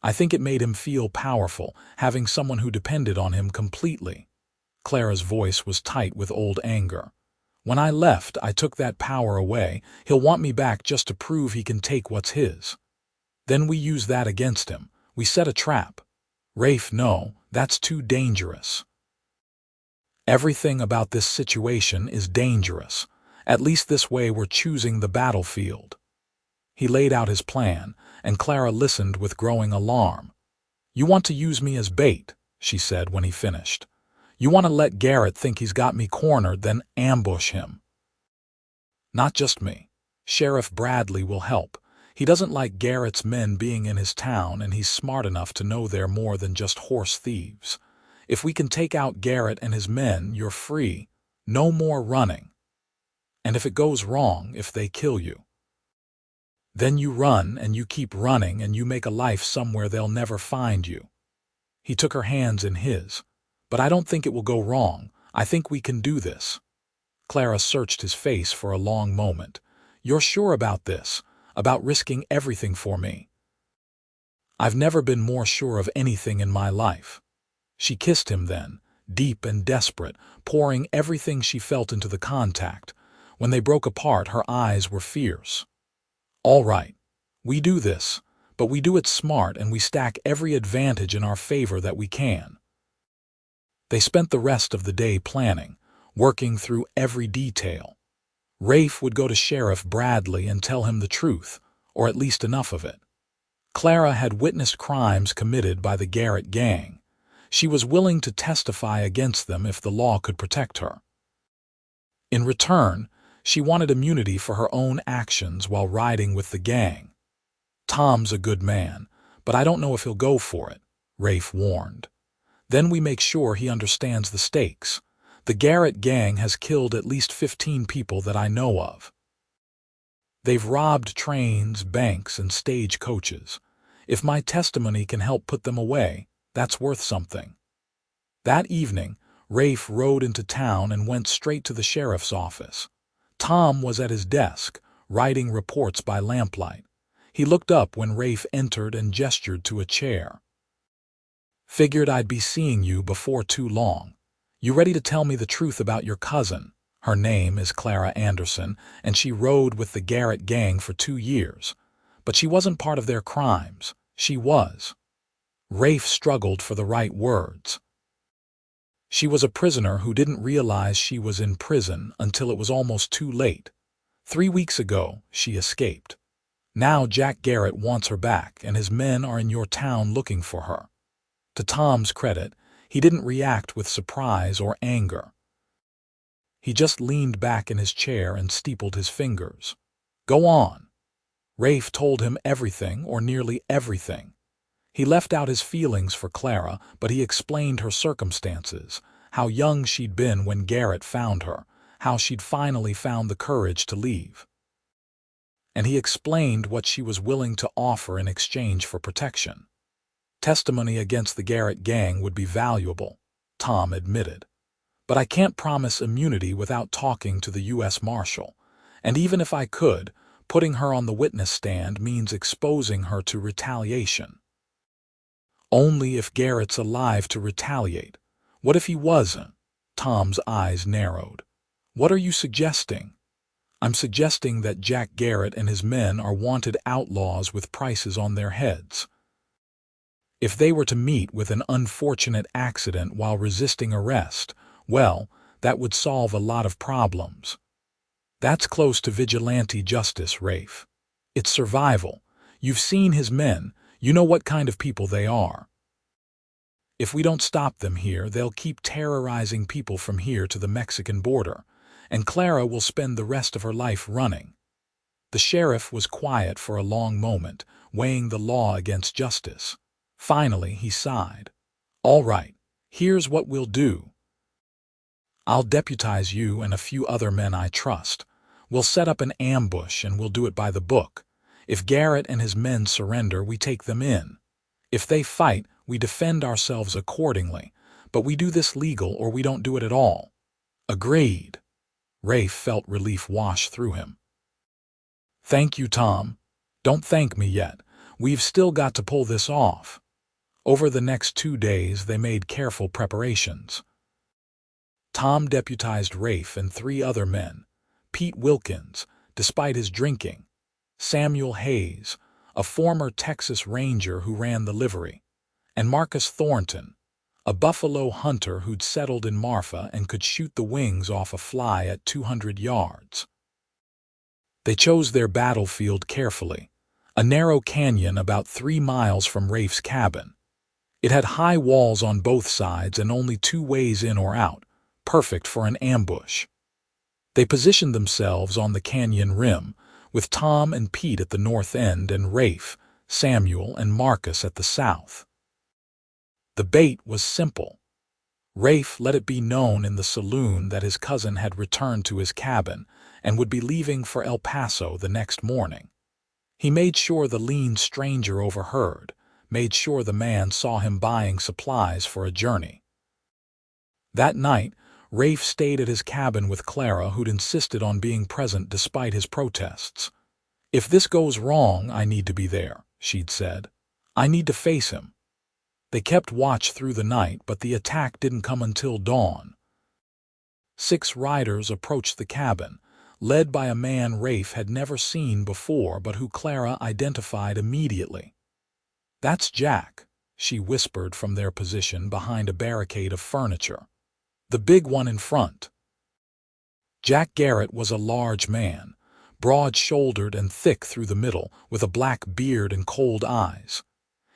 I think it made him feel powerful, having someone who depended on him completely." Clara's voice was tight with old anger. "When I left, I took that power away. He'll want me back just to prove he can take what's his. Then we use that against him. We set a trap. Rafe, no, that's too dangerous. Everything about this situation is dangerous. At least this way we're choosing the battlefield." He laid out his plan, and Clara listened with growing alarm. "You want to use me as bait," she said when he finished. "You want to let Garrett think he's got me cornered, then ambush him." Not just me. Sheriff Bradley will help. He doesn't like Garrett's men being in his town, and he's smart enough to know they're more than just horse thieves. If we can take out Garrett and his men, you're free. No more running. And if it goes wrong, if they kill you, then you run and you keep running and you make a life somewhere they'll never find you. He took her hands in his. But I don't think it will go wrong. I think we can do this. Clara searched his face for a long moment. You're sure about this? About risking everything for me? I've never been more sure of anything in my life. She kissed him then, deep and desperate, pouring everything she felt into the contact. When they broke apart, her eyes were fierce. All right, we do this, but we do it smart and we stack every advantage in our favor that we can. They spent the rest of the day planning, working through every detail. Rafe would go to Sheriff Bradley and tell him the truth, or at least enough of it. Clara had witnessed crimes committed by the Garrett gang. She was willing to testify against them if the law could protect her. In return, she wanted immunity for her own actions while riding with the gang. Tom's a good man, but I don't know if he'll go for it, Rafe warned. Then we make sure he understands the stakes. The Garrett gang has killed at least 15 people that I know of. They've robbed trains, banks, and stagecoaches. If my testimony can help put them away, that's worth something. That evening, Rafe rode into town and went straight to the sheriff's office. Tom was at his desk, writing reports by lamplight. He looked up when Rafe entered and gestured to a chair. Figured I'd be seeing you before too long. You ready to tell me the truth about your cousin? Her name is Clara Anderson, and she rode with the Garrett gang for 2 years. But she wasn't part of their crimes. She was. Rafe struggled for the right words. She was a prisoner who didn't realize she was in prison until it was almost too late. 3 weeks ago, she escaped. Now Jack Garrett wants her back, and his men are in your town looking for her. To Tom's credit, he didn't react with surprise or anger. He just leaned back in his chair and steepled his fingers. Go on. Rafe told him everything, or nearly everything. He left out his feelings for Clara, but he explained her circumstances, how young she'd been when Garrett found her, how she'd finally found the courage to leave. And he explained what she was willing to offer in exchange for protection. Testimony against the Garrett gang would be valuable, Tom admitted. But I can't promise immunity without talking to the U.S. Marshal, and even if I could, putting her on the witness stand means exposing her to retaliation. Only if Garrett's alive to retaliate. What if he wasn't? Tom's eyes narrowed. What are you suggesting? I'm suggesting that Jack Garrett and his men are wanted outlaws with prices on their heads. If they were to meet with an unfortunate accident while resisting arrest, well, that would solve a lot of problems. That's close to vigilante justice, Rafe. It's survival. You've seen his men. You know what kind of people they are. If we don't stop them here, they'll keep terrorizing people from here to the Mexican border, and Clara will spend the rest of her life running. The sheriff was quiet for a long moment, weighing the law against justice. Finally, he sighed. All right, here's what we'll do. I'll deputize you and a few other men I trust. We'll set up an ambush and we'll do it by the book. If Garrett and his men surrender, we take them in. If they fight, we defend ourselves accordingly. But we do this legal or we don't do it at all. Agreed. Rafe felt relief wash through him. Thank you, Tom. Don't thank me yet. We've still got to pull this off. Over the next 2 days, they made careful preparations. Tom deputized Rafe and 3 other men. Pete Wilkins, despite his drinking. Samuel Hayes, a former Texas Ranger who ran the livery. And Marcus Thornton, a buffalo hunter who'd settled in Marfa and could shoot the wings off a fly at 200 yards. They chose their battlefield carefully, a narrow canyon about 3 miles from Rafe's cabin. It had high walls on both sides and only 2 ways in or out, perfect for an ambush. They positioned themselves on the canyon rim, with Tom and Pete at the north end and Rafe, Samuel, and Marcus at the south. The bait was simple. Rafe let it be known in the saloon that his cousin had returned to his cabin and would be leaving for El Paso the next morning. He made sure the lean stranger overheard, made sure the man saw him buying supplies for a journey. That night, Rafe stayed at his cabin with Clara, who'd insisted on being present despite his protests. "If this goes wrong, I need to be there," she'd said. "I need to face him." They kept watch through the night, but the attack didn't come until dawn. 6 riders approached the cabin, led by a man Rafe had never seen before but who Clara identified immediately. "That's Jack," she whispered from their position behind a barricade of furniture. "The big one in front." Jack Garrett was a large man, broad-shouldered and thick through the middle, with a black beard and cold eyes.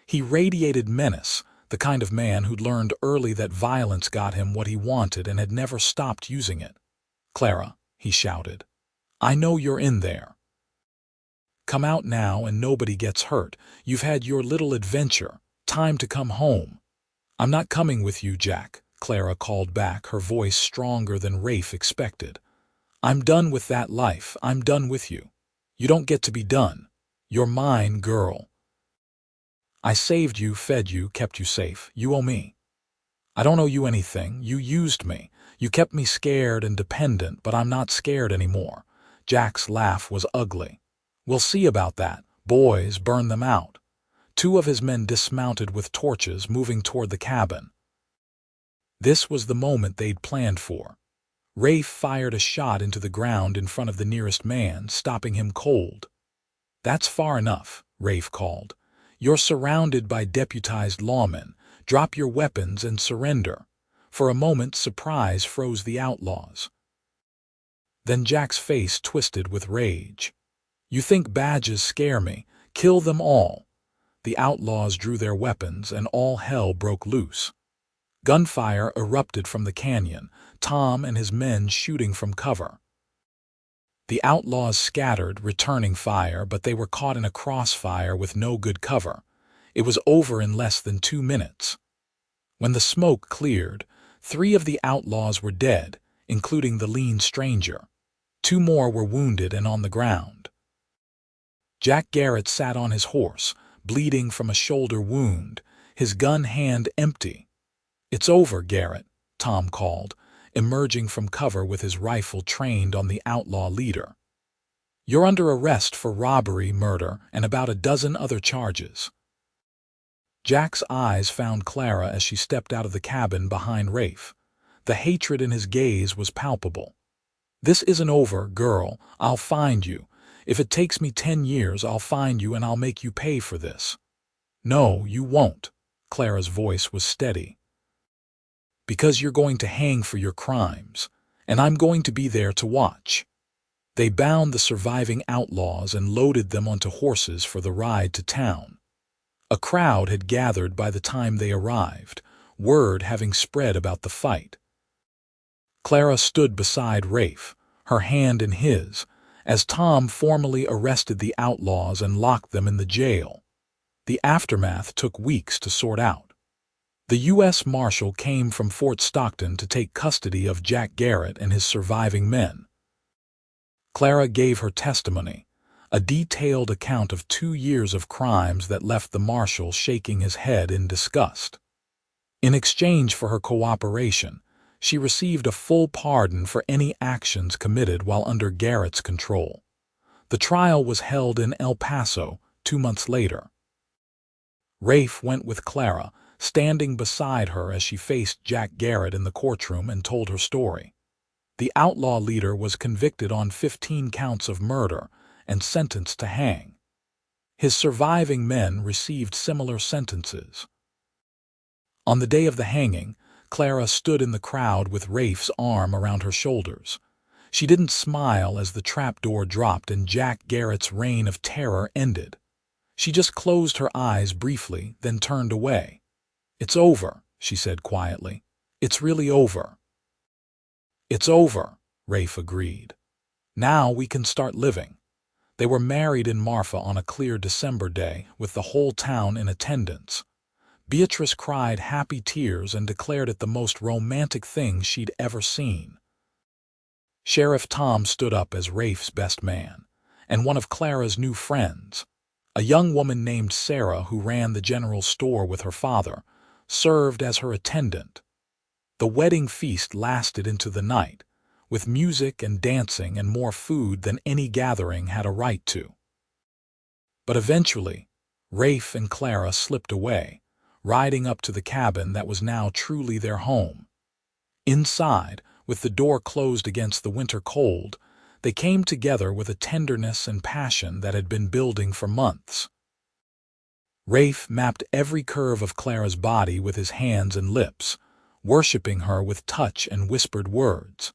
He radiated menace, the kind of man who'd learned early that violence got him what he wanted and had never stopped using it. "Clara," he shouted, "I know you're in there. Come out now and nobody gets hurt. You've had your little adventure. Time to come home." "I'm not coming with you, Jack," Clara called back, her voice stronger than Rafe expected. "I'm done with that life. I'm done with you. You don't get to be done. You're mine, girl. I saved you, fed you, kept you safe. You owe me." "I don't owe you anything. You used me. You kept me scared and dependent, but I'm not scared anymore." Jack's laugh was ugly. "We'll see about that. Boys, burn them out." 2 of his men dismounted with torches, moving toward the cabin. This was the moment they'd planned for. Rafe fired a shot into the ground in front of the nearest man, stopping him cold. "That's far enough," Rafe called. "You're surrounded by deputized lawmen. Drop your weapons and surrender." For a moment, surprise froze the outlaws. Then Jack's face twisted with rage. "You think badges scare me? Kill them all." The outlaws drew their weapons, and all hell broke loose. Gunfire erupted from the canyon, Tom and his men shooting from cover. The outlaws scattered, returning fire, but they were caught in a crossfire with no good cover. It was over in less than 2 minutes. When the smoke cleared, 3 of the outlaws were dead, including the lean stranger. 2 more were wounded and on the ground. Jack Garrett sat on his horse, bleeding from a shoulder wound, his gun hand empty. "It's over, Garrett," Tom called, emerging from cover with his rifle trained on the outlaw leader. "You're under arrest for robbery, murder, and about a dozen other charges." Jack's eyes found Clara as she stepped out of the cabin behind Rafe. The hatred in his gaze was palpable. "This isn't over, girl. I'll find you. If it takes me 10 years, I'll find you and I'll make you pay for this." "No, you won't." Clara's voice was steady. "Because you're going to hang for your crimes, and I'm going to be there to watch." They bound the surviving outlaws and loaded them onto horses for the ride to town. A crowd had gathered by the time they arrived, word having spread about the fight. Clara stood beside Rafe, her hand in his, as Tom formally arrested the outlaws and locked them in the jail. The aftermath took weeks to sort out. The U.S. Marshal came from Fort Stockton to take custody of Jack Garrett and his surviving men. Clara gave her testimony, a detailed account of 2 years of crimes that left the marshal shaking his head in disgust. In exchange for her cooperation, she received a full pardon for any actions committed while under Garrett's control. The trial was held in El Paso 2 months later. Rafe went with Clara, standing beside her as she faced Jack Garrett in the courtroom and told her story. The outlaw leader was convicted on 15 counts of murder and sentenced to hang. His surviving men received similar sentences. On the day of the hanging, Clara stood in the crowd with Rafe's arm around her shoulders. She didn't smile as the trapdoor dropped and Jack Garrett's reign of terror ended. She just closed her eyes briefly, then turned away. "It's over," she said quietly. "It's really over." "It's over," Rafe agreed. Now we can start living. They were married in Marfa on a clear December day, with the whole town in attendance. Beatrice cried happy tears and declared it the most romantic thing she'd ever seen. Sheriff Tom stood up as Rafe's best man, and one of Clara's new friends, a young woman named Sarah who ran the general store with her father, served as her attendant. The wedding feast lasted into the night, with music and dancing and more food than any gathering had a right to. But eventually, Rafe and Clara slipped away, riding up to the cabin that was now truly their home. Inside, with the door closed against the winter cold, they came together with a tenderness and passion that had been building for months. Rafe mapped every curve of Clara's body with his hands and lips, worshipping her with touch and whispered words.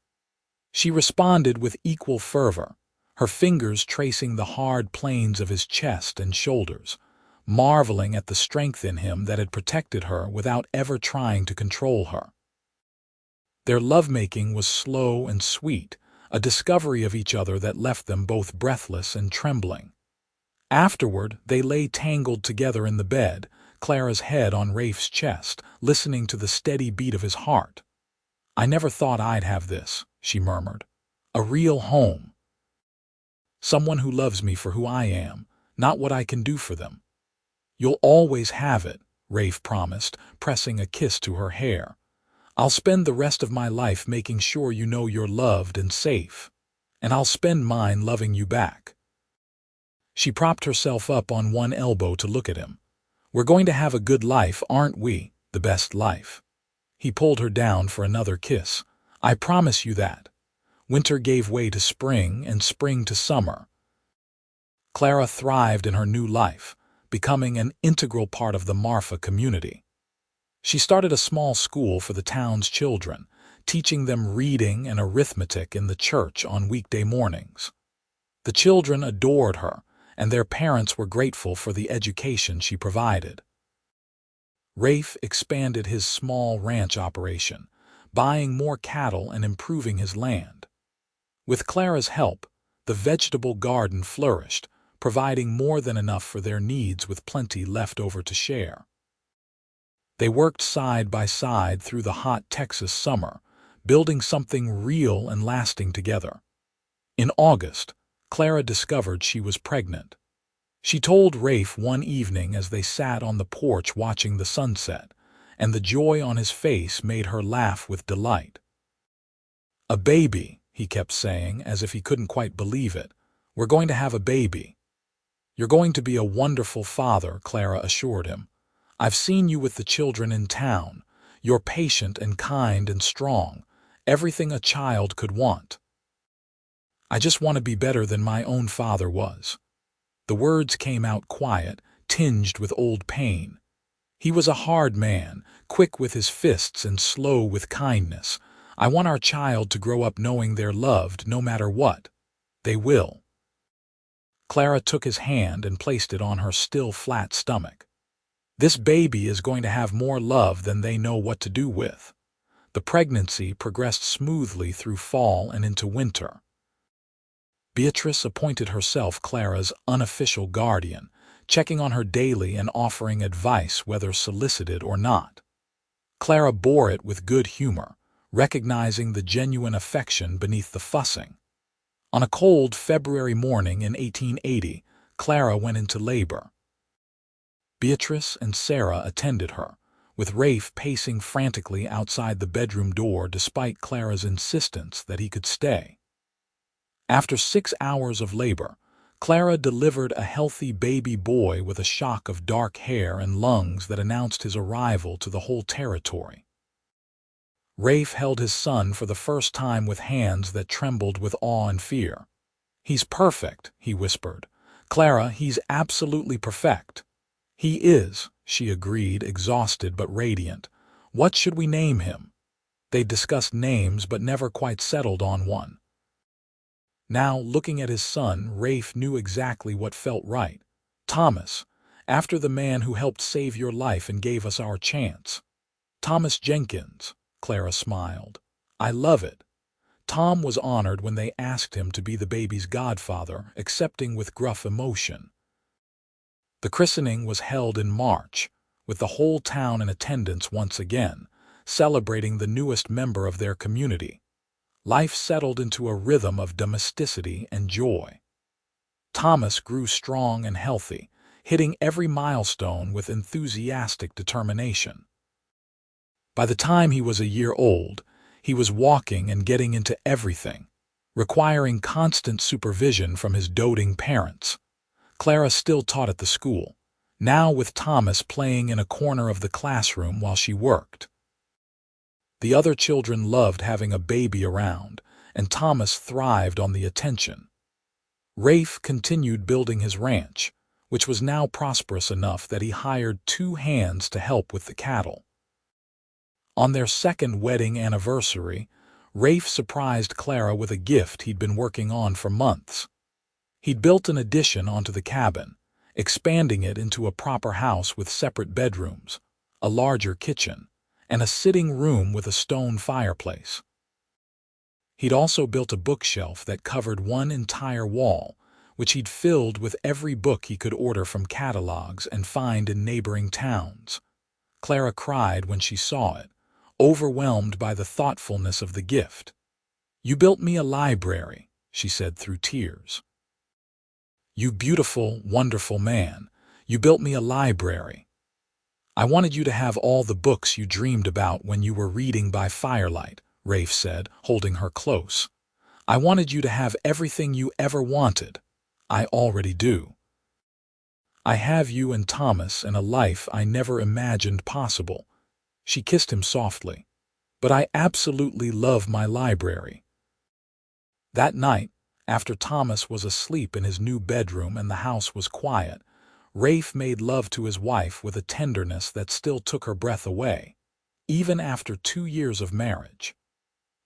She responded with equal fervor, her fingers tracing the hard planes of his chest and shoulders, marveling at the strength in him that had protected her without ever trying to control her. Their lovemaking was slow and sweet, a discovery of each other that left them both breathless and trembling. Afterward, they lay tangled together in the bed, Clara's head on Rafe's chest, listening to the steady beat of his heart. "I never thought I'd have this," she murmured. "A real home. Someone who loves me for who I am, not what I can do for them." "You'll always have it," Rafe promised, pressing a kiss to her hair. "I'll spend the rest of my life making sure you know you're loved and safe. And I'll spend mine loving you back." She propped herself up on one elbow to look at him. "We're going to have a good life, aren't we? The best life." He pulled her down for another kiss. "I promise you that." Winter gave way to spring and spring to summer. Clara thrived in her new life, becoming an integral part of the Marfa community. She started a small school for the town's children, teaching them reading and arithmetic in the church on weekday mornings. The children adored her, and their parents were grateful for the education she provided. Rafe expanded his small ranch operation, buying more cattle and improving his land. With Clara's help, the vegetable garden flourished, providing more than enough for their needs with plenty left over to share. They worked side by side through the hot Texas summer, building something real and lasting together. In August, Clara discovered she was pregnant. She told Rafe one evening as they sat on the porch watching the sunset, and the joy on his face made her laugh with delight. "A baby," he kept saying, as if he couldn't quite believe it. "We're going to have a baby." "You're going to be a wonderful father," Clara assured him. "I've seen you with the children in town. You're patient and kind and strong, everything a child could want." "I just want to be better than my own father was." The words came out quiet, tinged with old pain. "He was a hard man, quick with his fists and slow with kindness. I want our child to grow up knowing they're loved no matter what. They will." Clara took his hand and placed it on her still flat stomach. "This baby is going to have more love than they know what to do with." The pregnancy progressed smoothly through fall and into winter. Beatrice appointed herself Clara's unofficial guardian, checking on her daily and offering advice whether solicited or not. Clara bore it with good humor, recognizing the genuine affection beneath the fussing. On a cold February morning in 1880, Clara went into labor. Beatrice and Sarah attended her, with Rafe pacing frantically outside the bedroom door despite Clara's insistence that he could stay. After 6 hours of labor, Clara delivered a healthy baby boy with a shock of dark hair and lungs that announced his arrival to the whole territory. Rafe held his son for the first time with hands that trembled with awe and fear. "He's perfect," he whispered. "Clara, he's absolutely perfect." "He is," she agreed, exhausted but radiant. "What should we name him?" They discussed names but never quite settled on one. Now, looking at his son, Rafe knew exactly what felt right. "Thomas, after the man who helped save your life and gave us our chance." "Thomas Jenkins," Clara smiled. "I love it." Tom was honored when they asked him to be the baby's godfather, accepting with gruff emotion. The christening was held in March, with the whole town in attendance once again, celebrating the newest member of their community. Life settled into a rhythm of domesticity and joy. Thomas grew strong and healthy, hitting every milestone with enthusiastic determination. By the time he was a year old, he was walking and getting into everything, requiring constant supervision from his doting parents. Clara still taught at the school, now with Thomas playing in a corner of the classroom while she worked. The other children loved having a baby around, and Thomas thrived on the attention. Rafe continued building his ranch, which was now prosperous enough that he hired 2 hands to help with the cattle. On their second wedding anniversary, Rafe surprised Clara with a gift he'd been working on for months. He'd built an addition onto the cabin, expanding it into a proper house with separate bedrooms, a larger kitchen, and a sitting room with a stone fireplace. He'd also built a bookshelf that covered one entire wall, which he'd filled with every book he could order from catalogs and find in neighboring towns. Clara cried when she saw it, overwhelmed by the thoughtfulness of the gift. "You built me a library," she said through tears. "You beautiful, wonderful man, you built me a library. I wanted you to have all the books you dreamed about when you were reading by firelight," Rafe said, holding her close. "I wanted you to have everything you ever wanted. I already do. I have you and Thomas and a life I never imagined possible." She kissed him softly. "But I absolutely love my library." That night, after Thomas was asleep in his new bedroom and the house was quiet, Rafe made love to his wife with a tenderness that still took her breath away, even after 2 years of marriage.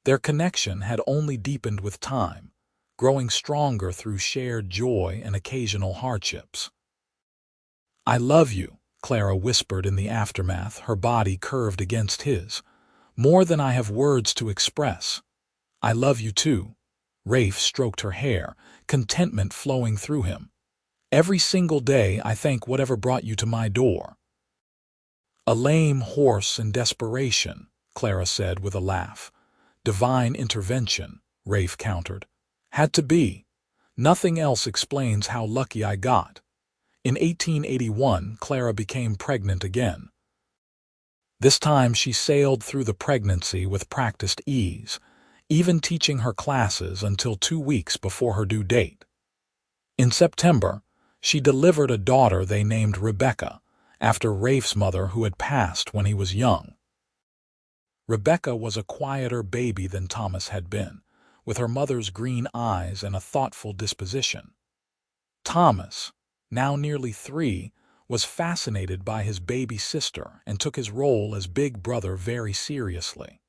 Their connection had only deepened with time, growing stronger through shared joy and occasional hardships. "I love you," Clara whispered in the aftermath, her body curved against his. "More than I have words to express." "I love you too." Rafe stroked her hair, contentment flowing through him. "Every single day I thank whatever brought you to my door." "A lame horse in desperation," Clara said with a laugh. "Divine intervention," Rafe countered. "Had to be. Nothing else explains how lucky I got." In 1881, Clara became pregnant again. This time she sailed through the pregnancy with practiced ease, even teaching her classes until 2 weeks before her due date. In September, she delivered a daughter they named Rebecca, after Rafe's mother who had passed when he was young. Rebecca was a quieter baby than Thomas had been, with her mother's green eyes and a thoughtful disposition. Thomas, now nearly 3, was fascinated by his baby sister and took his role as big brother very seriously.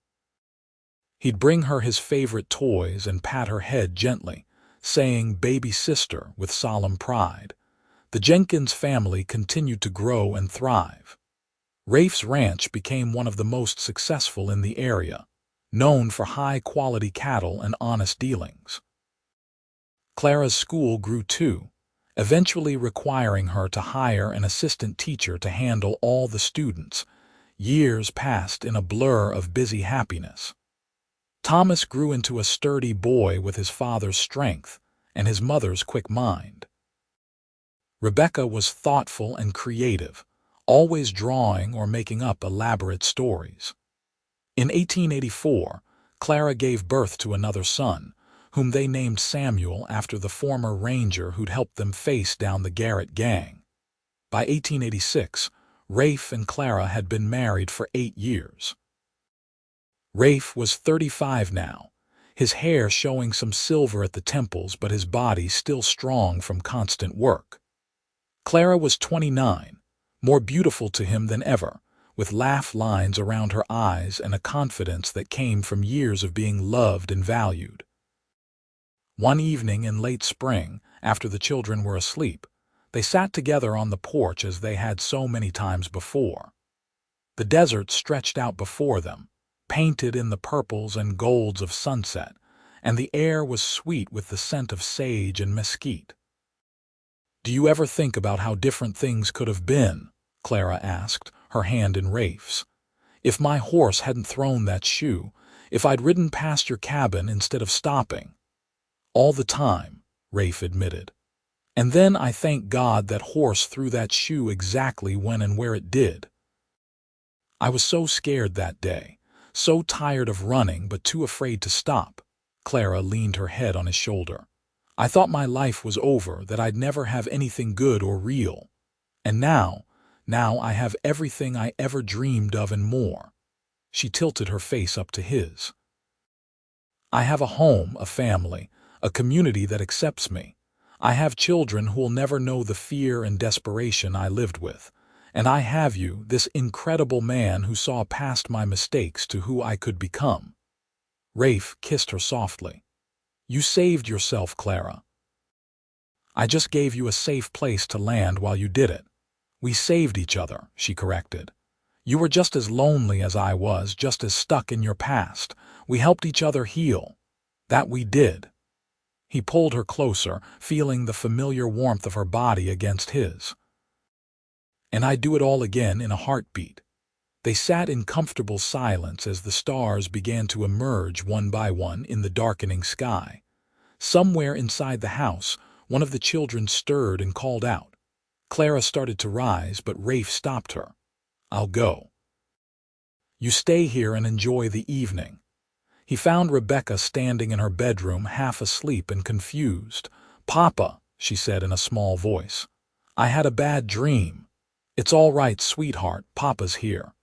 He'd bring her his favorite toys and pat her head gently, saying "baby sister" with solemn pride. The Jenkins family continued to grow and thrive. Rafe's ranch became one of the most successful in the area, known for high-quality cattle and honest dealings. Clara's school grew too, eventually requiring her to hire an assistant teacher to handle all the students. Years passed in a blur of busy happiness. Thomas grew into a sturdy boy with his father's strength and his mother's quick mind. Rebecca was thoughtful and creative, always drawing or making up elaborate stories. In 1884, Clara gave birth to another son, whom they named Samuel after the former ranger who'd helped them face down the Garrett gang. By 1886, Rafe and Clara had been married for 8 years. Rafe was 35 now, his hair showing some silver at the temples but his body still strong from constant work. Clara was 29, more beautiful to him than ever, with laugh lines around her eyes and a confidence that came from years of being loved and valued. One evening in late spring, after the children were asleep, they sat together on the porch as they had so many times before. The desert stretched out before them, painted in the purples and golds of sunset, and the air was sweet with the scent of sage and mesquite. "Do you ever think about how different things could have been?" Clara asked, her hand in Rafe's. "If my horse hadn't thrown that shoe, if I'd ridden past your cabin instead of stopping." "All the time," Rafe admitted. "And then I thank God that horse threw that shoe exactly when and where it did. I was so scared that day, so tired of running but too afraid to stop." Clara leaned her head on his shoulder. "I thought my life was over, that I'd never have anything good or real. And now I have everything I ever dreamed of and more." She tilted her face up to his. "I have a home, a family, a community that accepts me. I have children who'll never know the fear and desperation I lived with. And I have you, this incredible man who saw past my mistakes to who I could become." Rafe kissed her softly. "You saved yourself, Clara. I just gave you a safe place to land while you did it." "We saved each other," she corrected. "You were just as lonely as I was, just as stuck in your past. We helped each other heal. That we did." He pulled her closer, feeling the familiar warmth of her body against his. "And I'd do it all again in a heartbeat." They sat in comfortable silence as the stars began to emerge one by one in the darkening sky. Somewhere inside the house, one of the children stirred and called out. Clara started to rise, but Rafe stopped her. "I'll go. You stay here and enjoy the evening." He found Rebecca standing in her bedroom, half asleep and confused. "Papa," she said in a small voice, "I had a bad dream." "It's all right, sweetheart, Papa's here."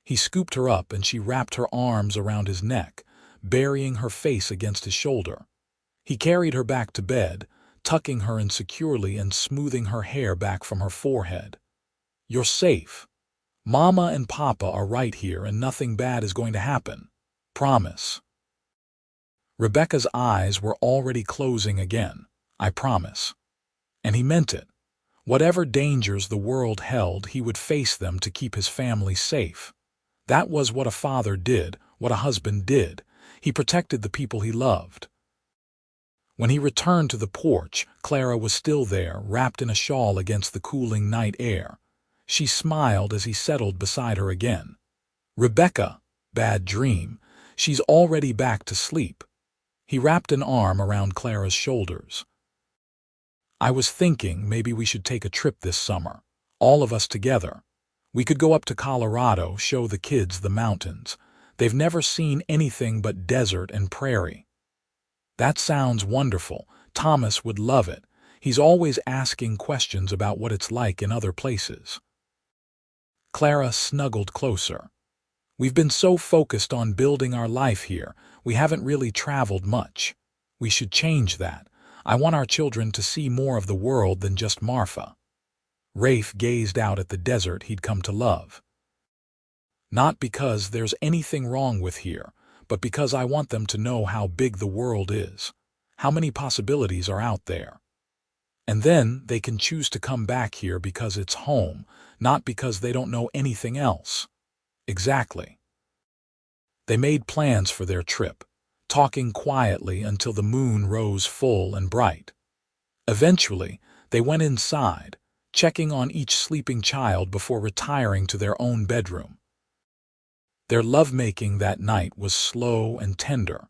He scooped her up and she wrapped her arms around his neck, burying her face against his shoulder. He carried her back to bed, tucking her in securely and smoothing her hair back from her forehead. "You're safe. Mama and Papa are right here and nothing bad is going to happen. Promise." Rebecca's eyes were already closing again. "I promise." And he meant it. Whatever dangers the world held, he would face them to keep his family safe. That was what a father did, what a husband did. He protected the people he loved. When he returned to the porch, Clara was still there, wrapped in a shawl against the cooling night air. She smiled as he settled beside her again. "Rebecca, bad dream. She's already back to sleep." He wrapped an arm around Clara's shoulders. "I was thinking maybe we should take a trip this summer, all of us together. We could go up to Colorado, show the kids the mountains. They've never seen anything but desert and prairie." "That sounds wonderful. Thomas would love it. He's always asking questions about what it's like in other places." Clara snuggled closer. "We've been so focused on building our life here, we haven't really traveled much. We should change that. I want our children to see more of the world than just Marfa." Rafe gazed out at the desert he'd come to love. "Not because there's anything wrong with here, but because I want them to know how big the world is, how many possibilities are out there. And then they can choose to come back here because it's home, not because they don't know anything else." "Exactly." They made plans for their trip, talking quietly until the moon rose full and bright. Eventually, they went inside, checking on each sleeping child before retiring to their own bedroom. Their lovemaking that night was slow and tender,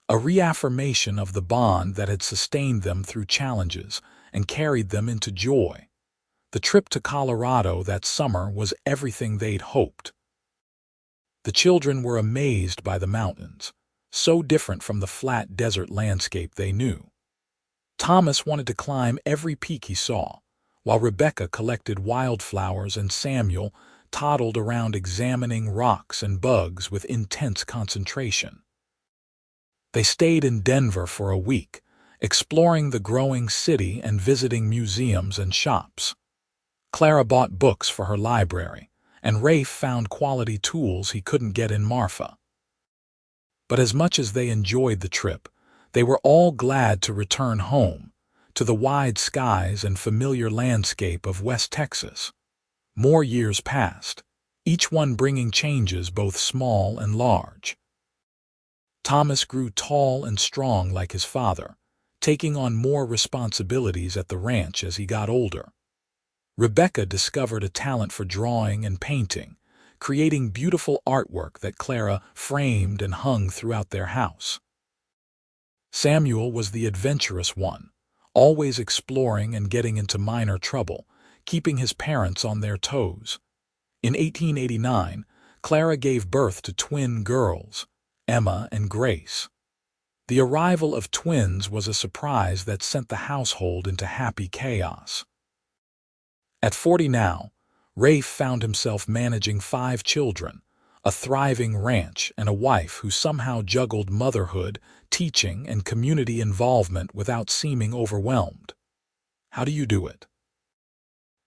a reaffirmation of the bond that had sustained them through challenges and carried them into joy. The trip to Colorado that summer was everything they'd hoped. The children were amazed by the mountains, so different from the flat desert landscape they knew. Thomas wanted to climb every peak he saw, while Rebecca collected wildflowers and Samuel toddled around examining rocks and bugs with intense concentration. They stayed in Denver for a week, exploring the growing city and visiting museums and shops. Clara bought books for her library, and Rafe found quality tools he couldn't get in Marfa. But as much as they enjoyed the trip, they were all glad to return home, to the wide skies and familiar landscape of West Texas. More years passed, each one bringing changes both small and large. Thomas grew tall and strong like his father, taking on more responsibilities at the ranch as he got older. Rebecca discovered a talent for drawing and painting, creating beautiful artwork that Clara framed and hung throughout their house. Samuel was the adventurous one, always exploring and getting into minor trouble, keeping his parents on their toes. In 1889, Clara gave birth to twin girls, Emma and Grace. The arrival of twins was a surprise that sent the household into happy chaos. At 40 now, Rafe found himself managing 5 children, a thriving ranch, and a wife who somehow juggled motherhood, teaching, and community involvement without seeming overwhelmed. "How do you do it?"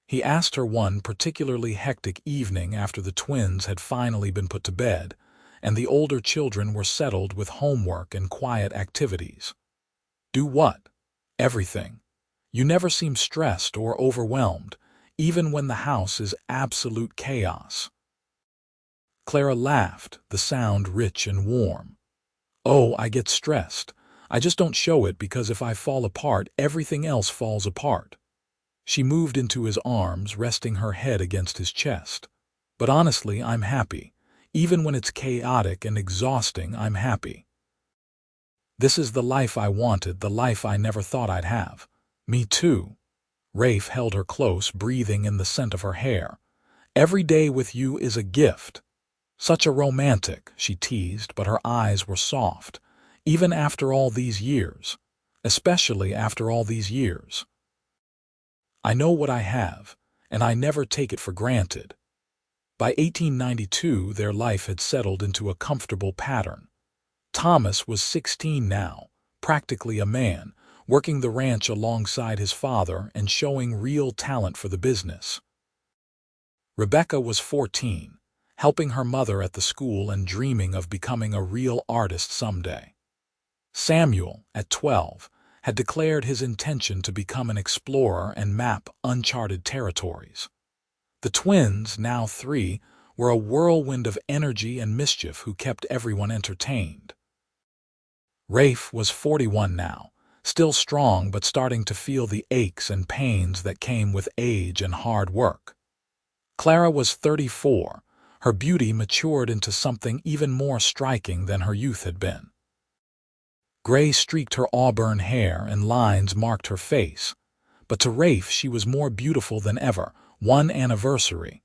he asked her one particularly hectic evening after the twins had finally been put to bed, and the older children were settled with homework and quiet activities. "Do what?" "Everything. You never seem stressed or overwhelmed, even when the house is absolute chaos." Clara laughed, the sound rich and warm. "Oh, I get stressed. I just don't show it because if I fall apart, everything else falls apart." She moved into his arms, resting her head against his chest. "But honestly, I'm happy. Even when it's chaotic and exhausting, I'm happy. This is the life I wanted, the life I never thought I'd have." "Me too." Rafe held her close, breathing in the scent of her hair. "Every day with you is a gift." "Such a romantic," she teased, but her eyes were soft. "Even after all these years. Especially after all these years. I know what I have, and I never take it for granted." By 1892, their life had settled into a comfortable pattern. Thomas was 16 now, practically a man, working the ranch alongside his father and showing real talent for the business. Rebecca was 14, helping her mother at the school and dreaming of becoming a real artist someday. Samuel, at 12, had declared his intention to become an explorer and map uncharted territories. The twins, now 3, were a whirlwind of energy and mischief who kept everyone entertained. Rafe was 41 now, still strong but starting to feel the aches and pains that came with age and hard work. Clara was 34, her beauty matured into something even more striking than her youth had been. Gray streaked her auburn hair and lines marked her face, but to Rafe she was more beautiful than ever. One anniversary,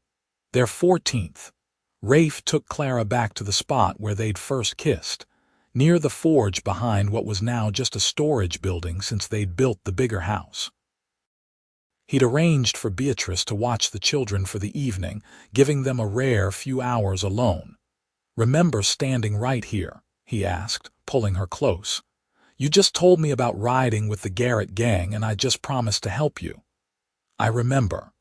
their 14th, Rafe took Clara back to the spot where they'd first kissed, near the forge behind what was now just a storage building since they'd built the bigger house. He'd arranged for Beatrice to watch the children for the evening, giving them a rare few hours alone. "Remember standing right here?" he asked, pulling her close. "You just told me about riding with the Garrett gang and I just promised to help you." "I remember."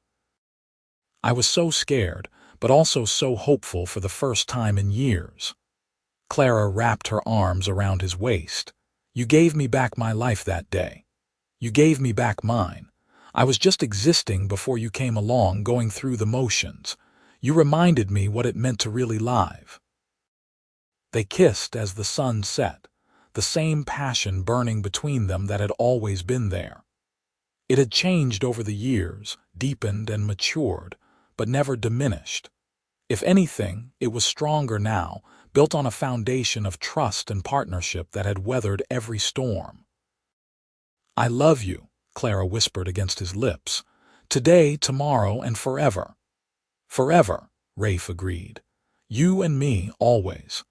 I was so scared, but also so hopeful for the first time in years. Clara wrapped her arms around his waist. "You gave me back my life that day. You gave me back mine. I was just existing before you came along, going through the motions. You reminded me what it meant to really live." They kissed as the sun set, the same passion burning between them that had always been there. It had changed over the years, deepened and matured, but never diminished. If anything, it was stronger now, built on a foundation of trust and partnership that had weathered every storm. "I love you," Clara whispered against his lips. "Today, tomorrow, and forever." "Forever," Rafe agreed. "You and me, always."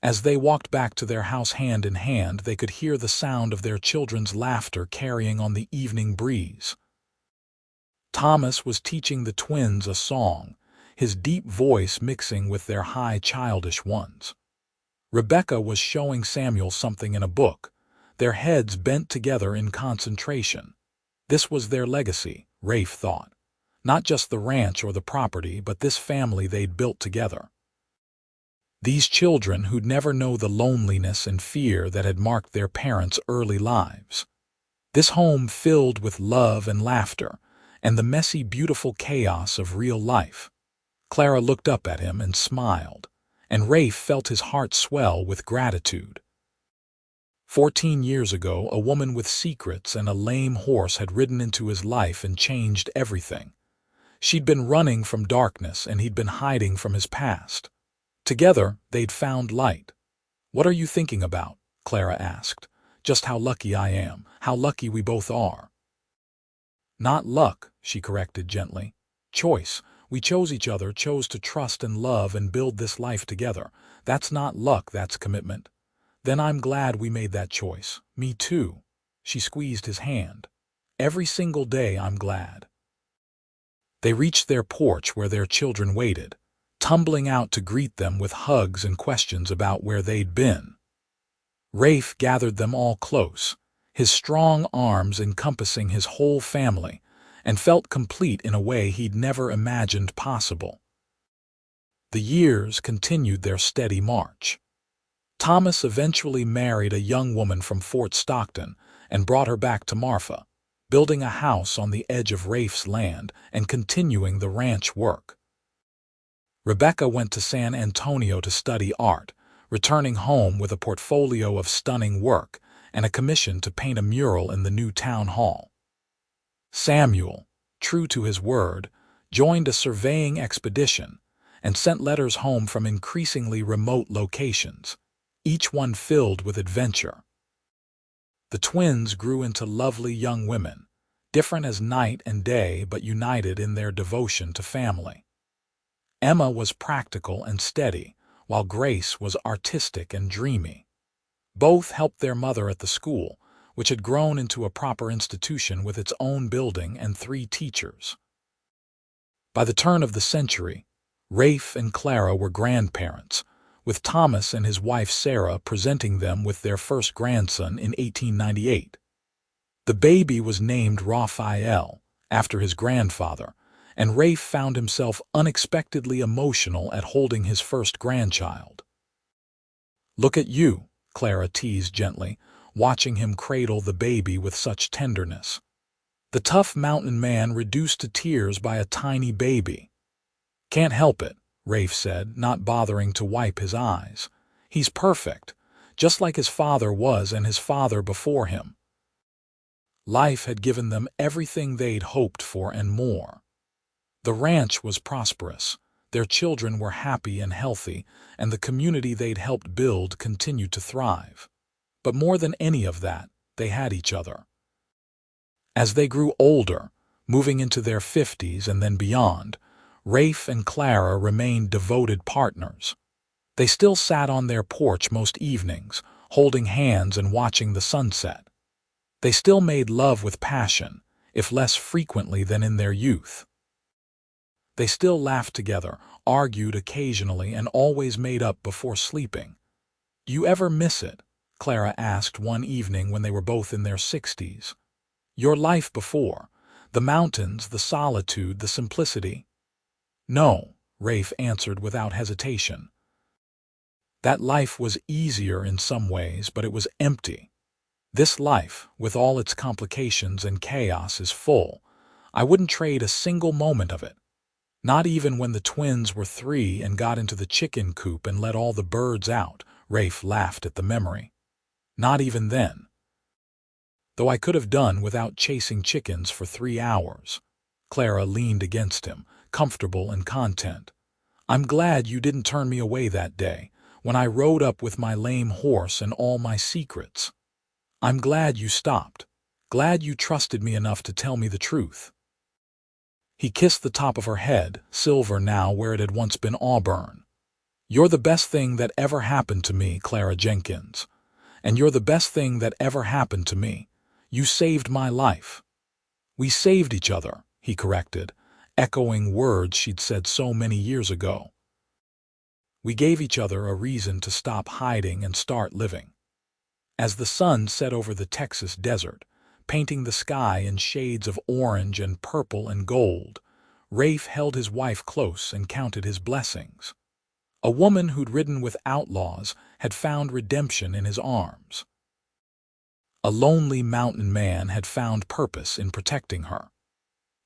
As they walked back to their house hand in hand, they could hear the sound of their children's laughter carrying on the evening breeze. Thomas was teaching the twins a song, his deep voice mixing with their high childish ones. Rebecca was showing Samuel something in a book, their heads bent together in concentration. This was their legacy, Rafe thought. Not just the ranch or the property, but this family they'd built together. These children who'd never know the loneliness and fear that had marked their parents' early lives. This home filled with love and laughter, and the messy, beautiful chaos of real life. Clara looked up at him and smiled, and Rafe felt his heart swell with gratitude. 14 years ago, a woman with secrets and a lame horse had ridden into his life and changed everything. She'd been running from darkness and he'd been hiding from his past. Together, they'd found light. "What are you thinking about?" Clara asked. "Just how lucky I am, how lucky we both are." "Not luck," she corrected gently. "Choice. We chose each other, chose to trust and love and build this life together. That's not luck, that's commitment. Then I'm glad we made that choice. Me too." She squeezed his hand. "Every single day I'm glad." They reached their porch where their children waited, tumbling out to greet them with hugs and questions about where they'd been. Rafe gathered them all close, his strong arms encompassing his whole family, and felt complete in a way he'd never imagined possible. The years continued their steady march. Thomas eventually married a young woman from Fort Stockton and brought her back to Marfa, building a house on the edge of Rafe's land and continuing the ranch work. Rebecca went to San Antonio to study art, returning home with a portfolio of stunning work and a commission to paint a mural in the new town hall. Samuel, true to his word, joined a surveying expedition and sent letters home from increasingly remote locations, each one filled with adventure. The twins grew into lovely young women, different as night and day but united in their devotion to family. Emma was practical and steady, while Grace was artistic and dreamy. Both helped their mother at the school, which had grown into a proper institution with its own building and 3 teachers. By the turn of the century, Rafe and Clara were grandparents, with Thomas and his wife Sarah presenting them with their first grandson in 1898. The baby was named Raphael, after his grandfather, and Rafe found himself unexpectedly emotional at holding his first grandchild. "Look at you," Clara teased gently, watching him cradle the baby with such tenderness. The tough mountain man reduced to tears by a tiny baby. "Can't help it," Rafe said, not bothering to wipe his eyes. "He's perfect, just like his father was and his father before him." Life had given them everything they'd hoped for and more. The ranch was prosperous, their children were happy and healthy, and the community they'd helped build continued to thrive. But more than any of that, they had each other. As they grew older, moving into their 50s and then beyond, Rafe and Clara remained devoted partners. They still sat on their porch most evenings, holding hands and watching the sunset. They still made love with passion, if less frequently than in their youth. They still laughed together, argued occasionally, and always made up before sleeping. "Do you ever miss it?" Clara asked one evening when they were both in their 60s. "Your life before, the mountains, the solitude, the simplicity?" "No," Rafe answered without hesitation. "That life was easier in some ways, but it was empty. This life, with all its complications and chaos, is full. I wouldn't trade a single moment of it. Not even when the twins were 3 and got into the chicken coop and let all the birds out," Rafe laughed at the memory. "Not even then. Though I could have done without chasing chickens for 3 hours." Clara leaned against him, comfortable and content. "I'm glad you didn't turn me away that day, when I rode up with my lame horse and all my secrets. I'm glad you stopped. Glad you trusted me enough to tell me the truth." He kissed the top of her head, silver now where it had once been auburn. "You're the best thing that ever happened to me, Clara Jenkins. And you're the best thing that ever happened to me. You saved my life." "We saved each other," he corrected, echoing words she'd said so many years ago. "We gave each other a reason to stop hiding and start living." As the sun set over the Texas desert, painting the sky in shades of orange and purple and gold, Rafe held his wife close and counted his blessings. A woman who'd ridden with outlaws had found redemption in his arms. A lonely mountain man had found purpose in protecting her.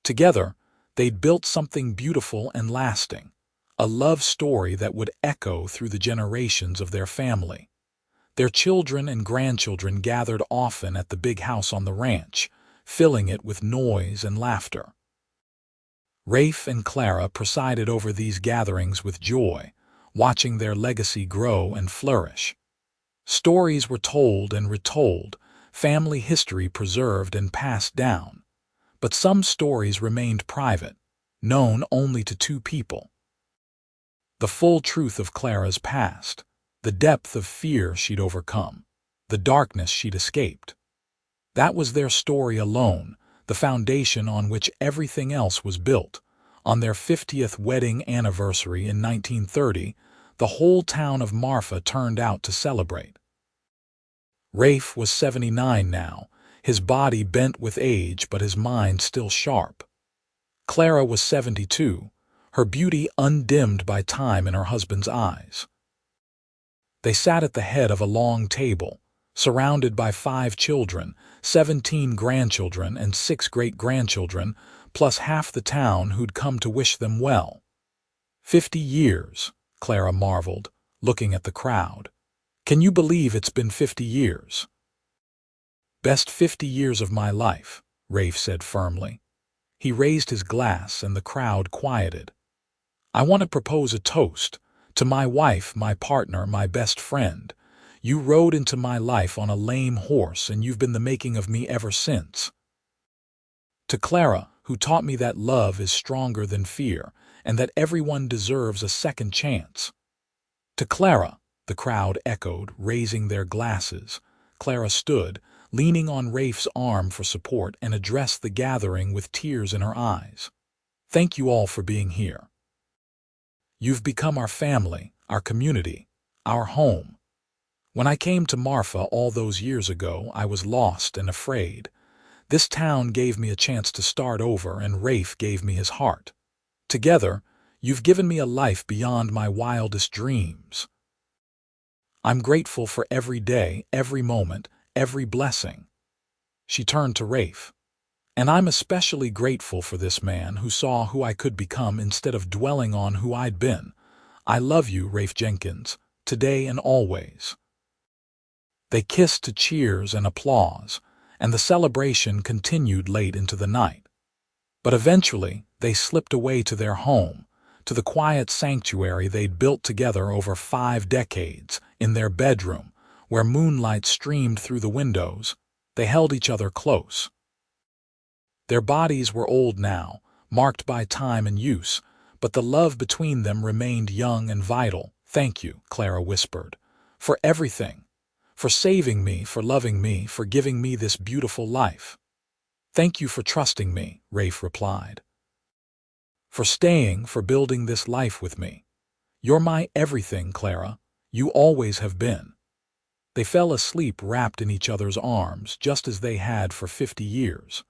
Together, they'd built something beautiful and lasting, a love story that would echo through the generations of their family. Their children and grandchildren gathered often at the big house on the ranch, filling it with noise and laughter. Rafe and Clara presided over these gatherings with joy, watching their legacy grow and flourish. Stories were told and retold, family history preserved and passed down. But some stories remained private, known only to two people. The full truth of Clara's past, the depth of fear she'd overcome, the darkness she'd escaped. That was their story alone, the foundation on which everything else was built. On their 50th wedding anniversary in 1930, the whole town of Marfa turned out to celebrate. Rafe was 79 now, his body bent with age but his mind still sharp. Clara was 72, her beauty undimmed by time in her husband's eyes. They sat at the head of a long table, surrounded by 5 children, 17 grandchildren, and 6 great-grandchildren, plus half the town who'd come to wish them well. 50 years, Clara marveled, looking at the crowd. Can you believe it's been 50 years? Best 50 years of my life, Rafe said firmly. He raised his glass and the crowd quieted. I want to propose a toast to my wife, my partner, my best friend. You rode into my life on a lame horse and you've been the making of me ever since. To Clara, who taught me that love is stronger than fear and that everyone deserves a second chance. To Clara, the crowd echoed, raising their glasses. Clara stood, leaning on Rafe's arm for support, and addressed the gathering with tears in her eyes. Thank you all for being here. You've become our family, our community, our home. When I came to Marfa all those years ago, I was lost and afraid. This town gave me a chance to start over, and Rafe gave me his heart. Together, you've given me a life beyond my wildest dreams. I'm grateful for every day, every moment, every blessing. She turned to Rafe. And I'm especially grateful for this man who saw who I could become instead of dwelling on who I'd been. I love you, Rafe Jenkins, today and always. They kissed to cheers and applause, and the celebration continued late into the night. But eventually, they slipped away to their home, to the quiet sanctuary they'd built together over 5 decades, in their bedroom, where moonlight streamed through the windows. They held each other close. Their bodies were old now, marked by time and use, but the love between them remained young and vital. Thank you, Clara whispered, for everything. For saving me, for loving me, for giving me this beautiful life. Thank you for trusting me, Rafe replied. For staying, for building this life with me. You're my everything, Clara. You always have been. They fell asleep wrapped in each other's arms, just as they had for 50 years.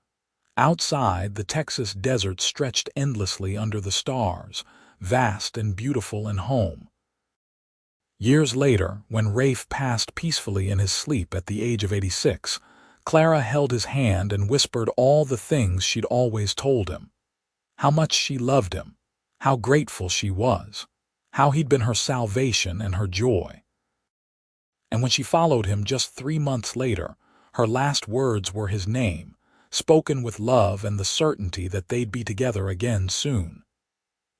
Outside, the Texas desert stretched endlessly under the stars, vast and beautiful and home. Years later, when Rafe passed peacefully in his sleep at the age of 86, Clara held his hand and whispered all the things she'd always told him. How much she loved him, how grateful she was, how he'd been her salvation and her joy. And when she followed him just 3 months later, her last words were his name, spoken with love and the certainty that they'd be together again soon.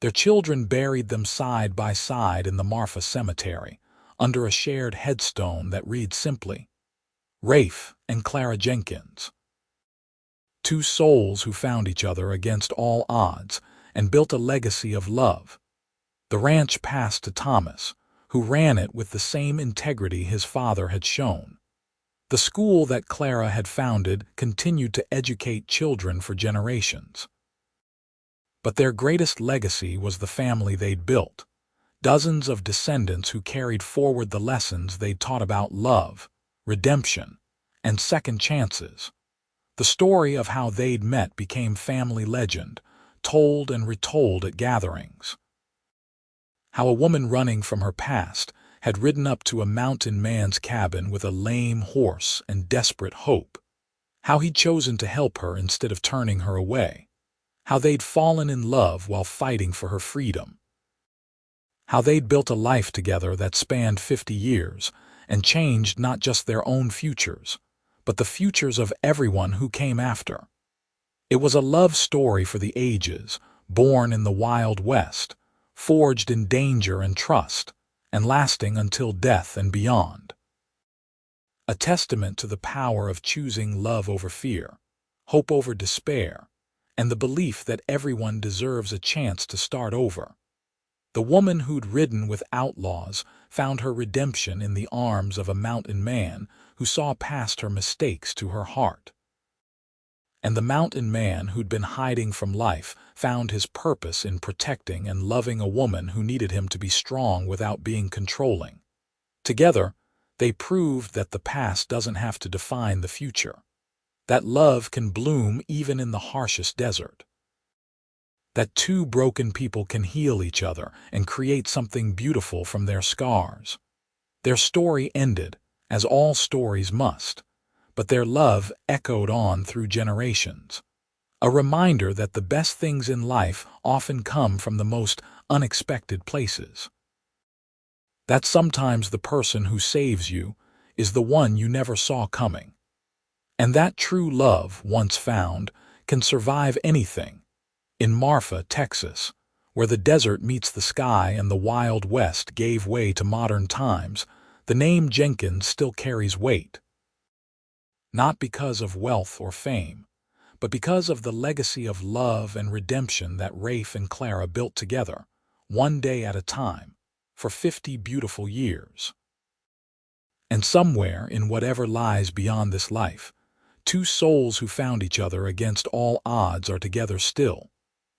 Their children buried them side by side in the Marfa cemetery, under a shared headstone that reads simply, Rafe and Clara Jenkins. 2 souls who found each other against all odds and built a legacy of love. The ranch passed to Thomas, who ran it with the same integrity his father had shown. The school that Clara had founded continued to educate children for generations. But their greatest legacy was the family they'd built, dozens of descendants who carried forward the lessons they'd taught about love, redemption, and second chances. The story of how they'd met became family legend, told and retold at gatherings. How a woman running from her past had ridden up to a mountain man's cabin with a lame horse and desperate hope. How he'd chosen to help her instead of turning her away. How they'd fallen in love while fighting for her freedom. How they'd built a life together that spanned 50 years, and changed not just their own futures, but the futures of everyone who came after. It was a love story for the ages, born in the Wild West, forged in danger and trust, and lasting until death and beyond. A testament to the power of choosing love over fear, hope over despair, and the belief that everyone deserves a chance to start over. The woman who'd ridden with outlaws found her redemption in the arms of a mountain man who saw past her mistakes to her heart. And the mountain man who'd been hiding from life found his purpose in protecting and loving a woman who needed him to be strong without being controlling. Together, they proved that the past doesn't have to define the future, that love can bloom even in the harshest desert, that two broken people can heal each other and create something beautiful from their scars. Their story ended, as all stories must, but their love echoed on through generations. A reminder that the best things in life often come from the most unexpected places. That sometimes the person who saves you is the one you never saw coming. And that true love, once found, can survive anything. In Marfa, Texas, where the desert meets the sky and the Wild West gave way to modern times, the name Jenkins still carries weight. Not because of wealth or fame, but because of the legacy of love and redemption that Rafe and Clara built together, one day at a time, for 50 beautiful years. And somewhere in whatever lies beyond this life, two souls who found each other against all odds are together still,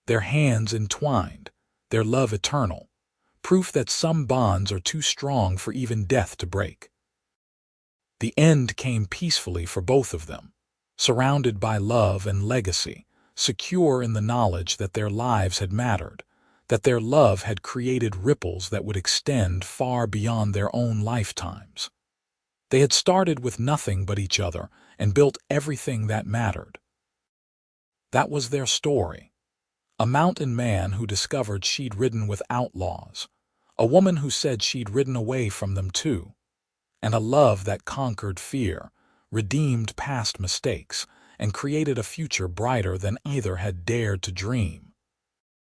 their hands entwined, their love eternal, proof that some bonds are too strong for even death to break. The end came peacefully for both of them, surrounded by love and legacy, secure in the knowledge that their lives had mattered, that their love had created ripples that would extend far beyond their own lifetimes. They had started with nothing but each other and built everything that mattered. That was their story. A mountain man who discovered she'd ridden with outlaws, a woman who said she'd ridden away from them too, and a love that conquered fear, redeemed past mistakes, and created a future brighter than either had dared to dream.